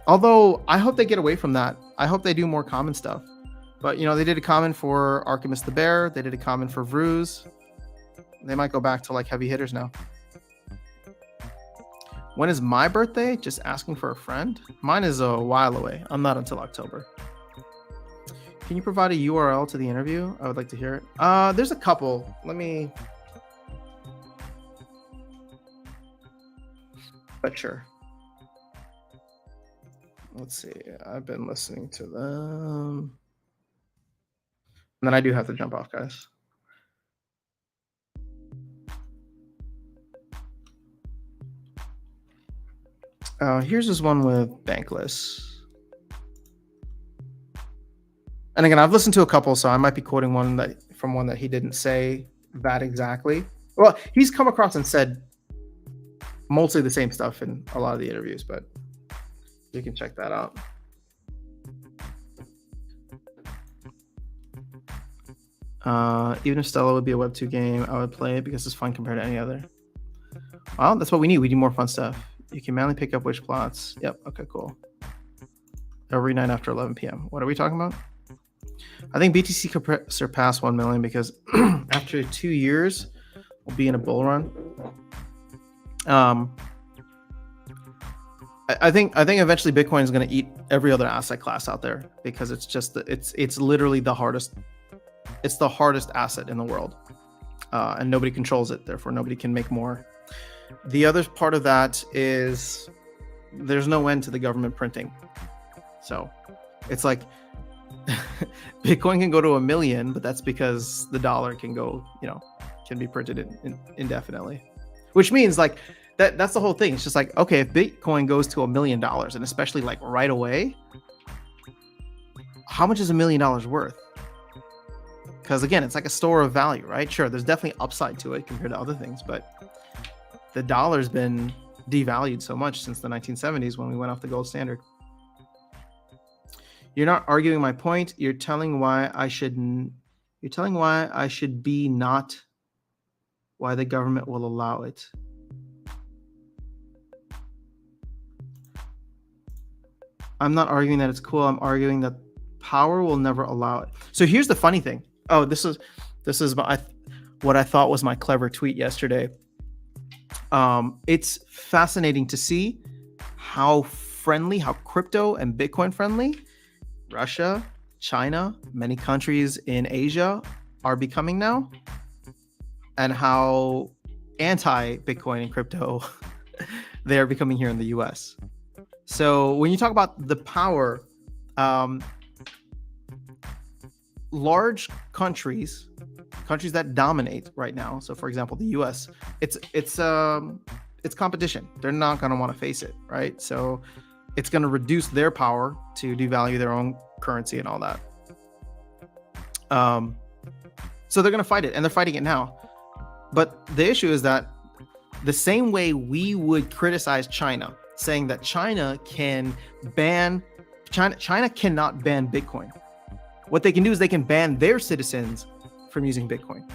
Although I hope they get away from that. I hope they do more common stuff. But they did a common for Archimus the Bear. They did a common for Vruz. They might go back to like heavy hitters now. When is my birthday? Just asking for a friend. Mine is a while away. I'm not until October. Can you provide a URL to the interview? I would like to hear it. There's a couple. But sure. Let's see. I've been listening to them. And then I do have to jump off, guys. Here's this one with Bankless. And again, I've listened to a couple, so I might be quoting one that he didn't say that exactly. Well, he's come across and said mostly the same stuff in a lot of the interviews, but you can check that out. Even if Stella would be a Web 2 game, I would play it because it's fun compared to any other. Well, that's what we need. We need more fun stuff. You can manually pick up which plots. Yep. Okay, cool. Every night after 11 p.m. What are we talking about? I think BTC could surpass 1 million because after 2 years, we'll be in a bull run. I think eventually Bitcoin is going to eat every other asset class out there because it's literally the hardest. It's the hardest asset in the world, and nobody controls it. Therefore, nobody can make more. The other part of that is there's no end to the government printing. So it's like Bitcoin can go to 1 million, but that's because the dollar can go, can be printed indefinitely, which means like that's the whole thing. It's just like, okay, if Bitcoin goes to $1 million, and especially like right away, how much is $1 million worth? Because again, it's like a store of value, right? Sure, there's definitely upside to it compared to other things, but the dollar's been devalued so much since the 1970s when we went off the gold standard. You're not arguing my point. You're telling why I should be not why the government will allow it. I'm not arguing that it's cool. I'm arguing that power will never allow it. So here's the funny thing. Oh, this is what I thought was my clever tweet yesterday. It's fascinating to see how crypto and Bitcoin friendly Russia, China, many countries in Asia are becoming now, and how anti-Bitcoin and crypto they are becoming here in the US. So when you talk about the power, large countries that dominate right now. So for example, the US, it's competition. They're not going to want to face it, right? So it's going to reduce their power to devalue their own currency and all that. So they're going to fight it, and they're fighting it now. But the issue is that the same way we would criticize China, saying that China cannot ban Bitcoin. What they can do is they can ban their citizens from using Bitcoin,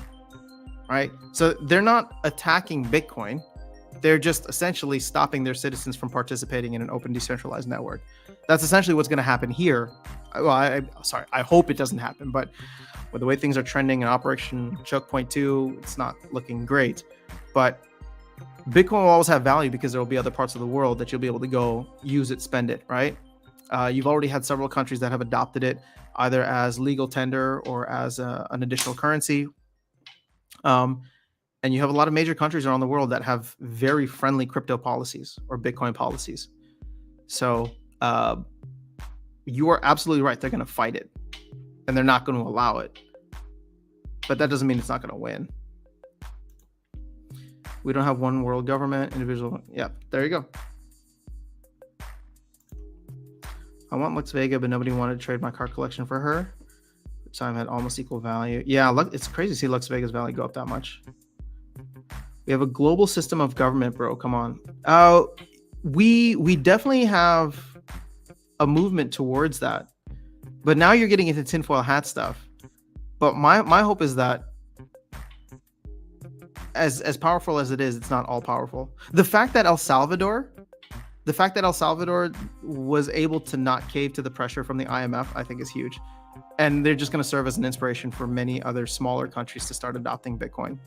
right? So they're not attacking Bitcoin. They're just essentially stopping their citizens from participating in an open decentralized network. That's essentially what's going to happen here. Well, I hope it doesn't happen, but with the way things are trending in Operation Choke Point 2, it's not looking great. But Bitcoin will always have value because there will be other parts of the world that you'll be able to go use it, spend it, right? You've already had several countries that have adopted it either as legal tender or as an additional currency. And you have a lot of major countries around the world that have very friendly crypto policies or Bitcoin policies. So you are absolutely right. They're going to fight it and they're not going to allow it. But that doesn't mean it's not going to win. We don't have one world government, individual. Yeah, there you go. I want Lux Vega, but nobody wanted to trade my card collection for her. Time had almost equal value. Yeah, look, it's crazy to see Lux Vega's value go up that much. We have a global system of government, bro. Come on. We definitely have a movement towards that. But now you're getting into tinfoil hat stuff. But my hope is that as powerful as it is, it's not all powerful. The fact that El Salvador was able to not cave to the pressure from the IMF, I think is huge. And they're just going to serve as an inspiration for many other smaller countries to start adopting Bitcoin,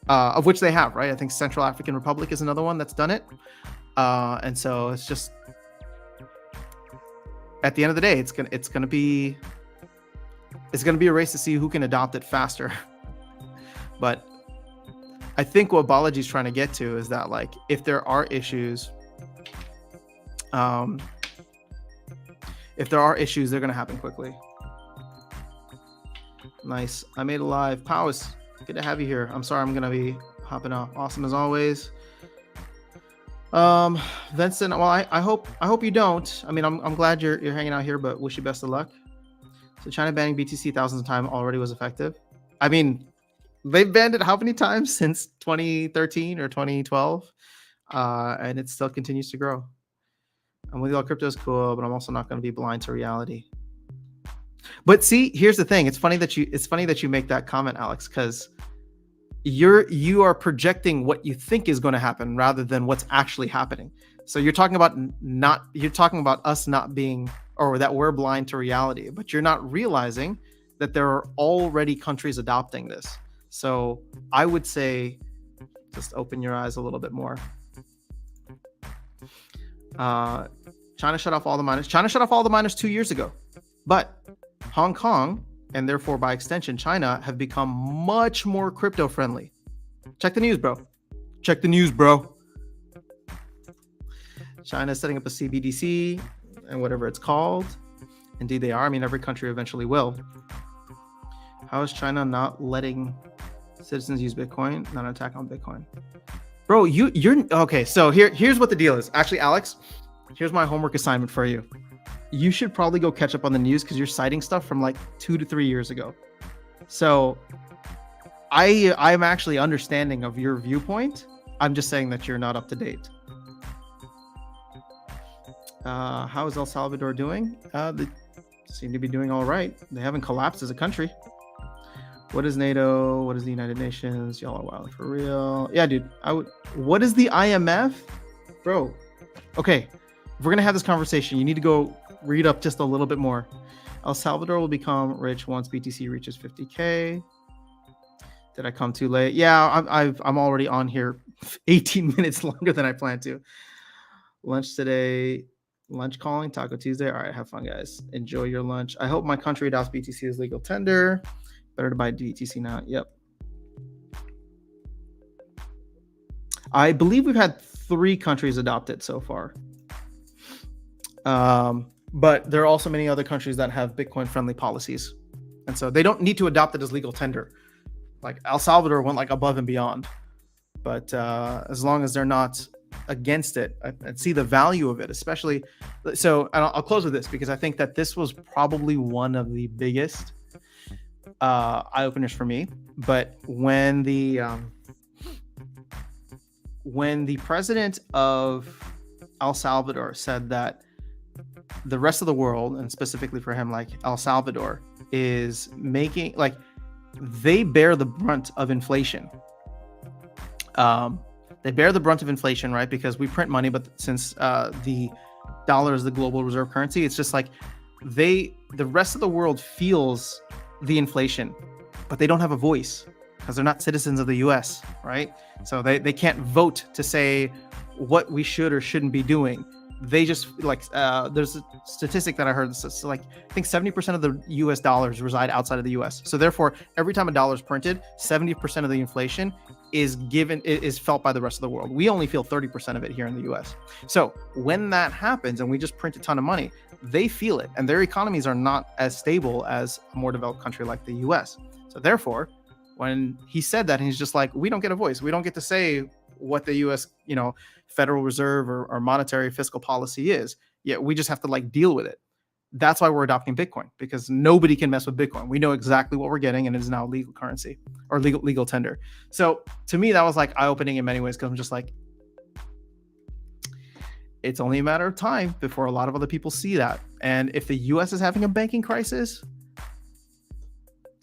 of which they have, right? I think Central African Republic is another one that's done it. And so it's just, at the end of the day, it's gonna be a race to see who can adopt it faster. But I think what Balaji's trying to get to is that, like, if there are issues, they're going to happen quickly. Nice. I made a live. Powis, good to have you here. I'm sorry I'm going to be hopping off. Awesome as always. Vincent, well, I hope you don't. I mean, I'm glad you're hanging out here, but wish you best of luck. So China banning BTC thousands of times already was effective. I mean, they've banned it how many times since 2013 or 2012? And it still continues to grow. I'm with you all, crypto is cool, but I'm also not going to be blind to reality. But see, here's the thing. It's funny that you make that comment, Alex, because you are projecting what you think is going to happen rather than what's actually happening. So you're talking about us not being, or that we're blind to reality, but you're not realizing that there are already countries adopting this. So I would say just open your eyes a little bit more. China shut off all the miners. China shut off all the miners 2 years ago, but Hong Kong, and therefore by extension China, have become much more crypto friendly. Check the news, bro. Check the news, bro. China is setting up a CBDC and whatever it's called. Indeed they are. I mean, every country eventually will. How is China not letting citizens use Bitcoin? Not an attack on Bitcoin. Bro, you're okay. So here's what the deal is. Actually, Alex, here's my homework assignment for you. You should probably go catch up on the news because you're citing stuff from like 2 to 3 years ago. So I'm actually understanding of your viewpoint. I'm just saying that you're not up to date. How is El Salvador doing? They seem to be doing all right. They haven't collapsed as a country. What is NATO? What is the United Nations? Y'all are wild for real. Yeah, dude. What is the IMF? Bro. Okay. If we're going to have this conversation, you need to go read up just a little bit more. El Salvador will become rich once BTC reaches 50K. Did I come too late? Yeah, I'm already on here 18 minutes longer than I planned to. Lunch today. Lunch calling. Taco Tuesday. All right. Have fun, guys. Enjoy your lunch. I hope my country adopts BTC as legal tender. Better to buy BTC now. Yep. I believe we've had 3 countries adopt it so far. But there are also many other countries that have Bitcoin-friendly policies. And so they don't need to adopt it as legal tender. Like El Salvador went like above and beyond. But as long as they're not against it, I see the value of it, especially. So I'll close with this because I think that this was probably one of the biggest eye-openers for me. But when the president of El Salvador said that the rest of the world, and specifically for him, like El Salvador, is making, like, they bear the brunt of inflation. They bear the brunt of inflation, right? Because we print money, but since the dollar is the global reserve currency. It's just like the rest of the world feels the inflation, but they don't have a voice because they're not citizens of the US, right? So they can't vote to say what we should or shouldn't be doing. They just like there's a statistic that I heard. It's like I think 70% of the US dollars reside outside of the US. So therefore, every time a dollar is printed, 70% of the inflation is felt by the rest of the world. We only feel 30% of it here in the US. So when that happens and we just print a ton of money, they feel it, and their economies are not as stable as a more developed country like the US. So therefore, when he said that, and he's just like, we don't get a voice. We don't get to say what the US, Federal Reserve or monetary fiscal policy is. Yet we just have to like deal with it. That's why we're adopting Bitcoin, because nobody can mess with Bitcoin. We know exactly what we're getting, and it is now legal currency or legal tender. So to me, that was like eye-opening in many ways, because I'm just like, it's only a matter of time before a lot of other people see that. And if the US is having a banking crisis,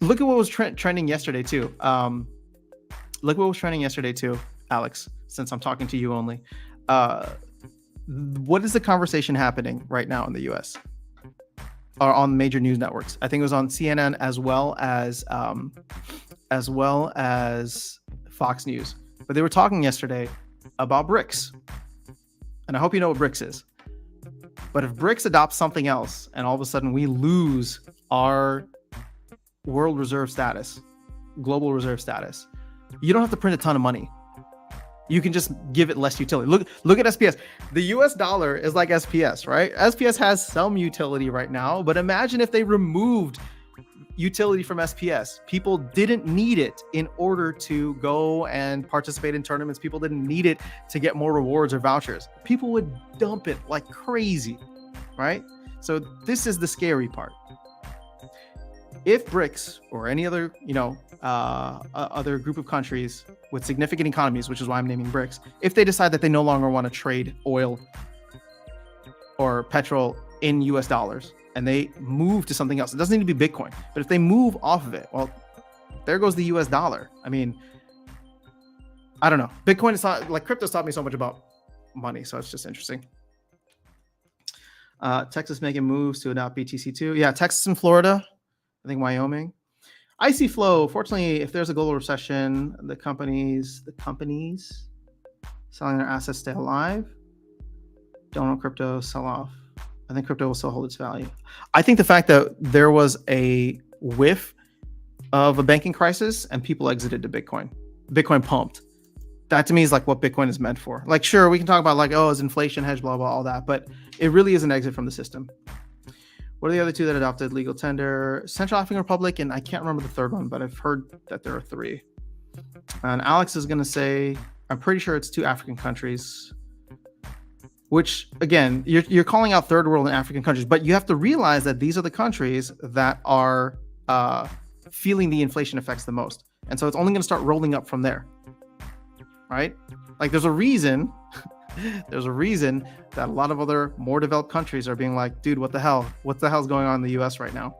look at what was trending yesterday too. Alex, since I'm talking to you only. What is the conversation happening right now in the US or on major news networks? I think it was on CNN as well as Fox News. But they were talking yesterday about BRICS. And I hope you know what BRICS is. But if BRICS adopts something else and all of a sudden we lose our world reserve status, global reserve status, you don't have to print a ton of money. You can just give it less utility. Look at SPS. The US dollar is like SPS, right? SPS has some utility right now, but imagine if they removed utility from SPS. People didn't need it in order to go and participate in tournaments. People didn't need it to get more rewards or vouchers. People would dump it like crazy, right? So this is the scary part. If BRICS or any other, other group of countries with significant economies, which is why I'm naming BRICS, if they decide that they no longer want to trade oil or petrol in US dollars and they move to something else, it doesn't need to be Bitcoin, but if they move off of it, well, there goes the US dollar. I mean, I don't know. Bitcoin is not like crypto's taught me so much about money, so it's just interesting. Texas making moves to adopt BTC2. Yeah, Texas and Florida. I think Wyoming. Icy flow. Fortunately, if there's a global recession, the companies selling their assets stay alive. Don't know crypto sell off. I think crypto will still hold its value. I think the fact that there was a whiff of a banking crisis and people exited to Bitcoin. Bitcoin pumped. That to me is like what Bitcoin is meant for. Like, sure, we can talk about like, oh, is inflation hedge, blah, blah, all that, but it really is an exit from the system. What are the other two that adopted legal tender? Central African Republic, and I can't remember the third one, but I've heard that there are three. And Alex is going to say, I'm pretty sure it's two African countries, which, again, you're calling out third world and African countries, but you have to realize that these are the countries that are feeling the inflation effects the most. And so it's only going to start rolling up from there, right? Like there's a reason that a lot of other more developed countries are being like, dude, what the hell? What the hell's going on in the US right now?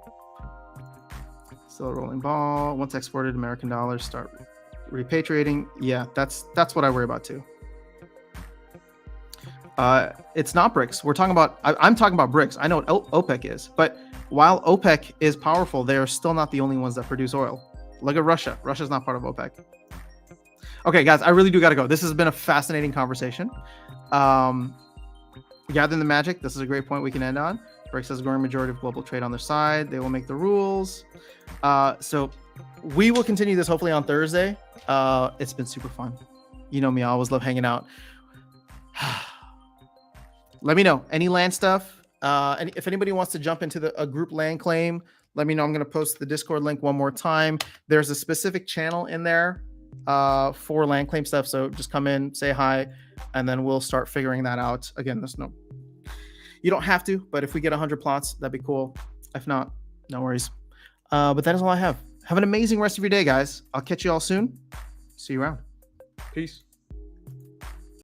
Still a rolling ball. Once exported, American dollars start repatriating. Yeah, that's what I worry about too. It's not BRICS. I'm talking about BRICS. I know what OPEC is, but while OPEC is powerful, they are still not the only ones that produce oil. Look at Russia. Russia's not part of OPEC. Okay, guys, I really do got to go. This has been a fascinating conversation. Gathering the magic. This is a great point we can end on. BRICS has a growing majority of global trade on their side. They will make the rules. So we will continue this hopefully on Thursday. It's been super fun. You know me, I always love hanging out. Let me know any land stuff. And if anybody wants to jump into a group land claim, let me know. I'm going to post the Discord link one more time. There's a specific channel in there for land claim stuff. So just come in, say hi, and then we'll start figuring that out. Again, you don't have to, but if we get 100 plots, that'd be cool. If not, no worries. But that is all I have. Have an amazing rest of your day, guys. I'll catch you all soon. See you around. Peace.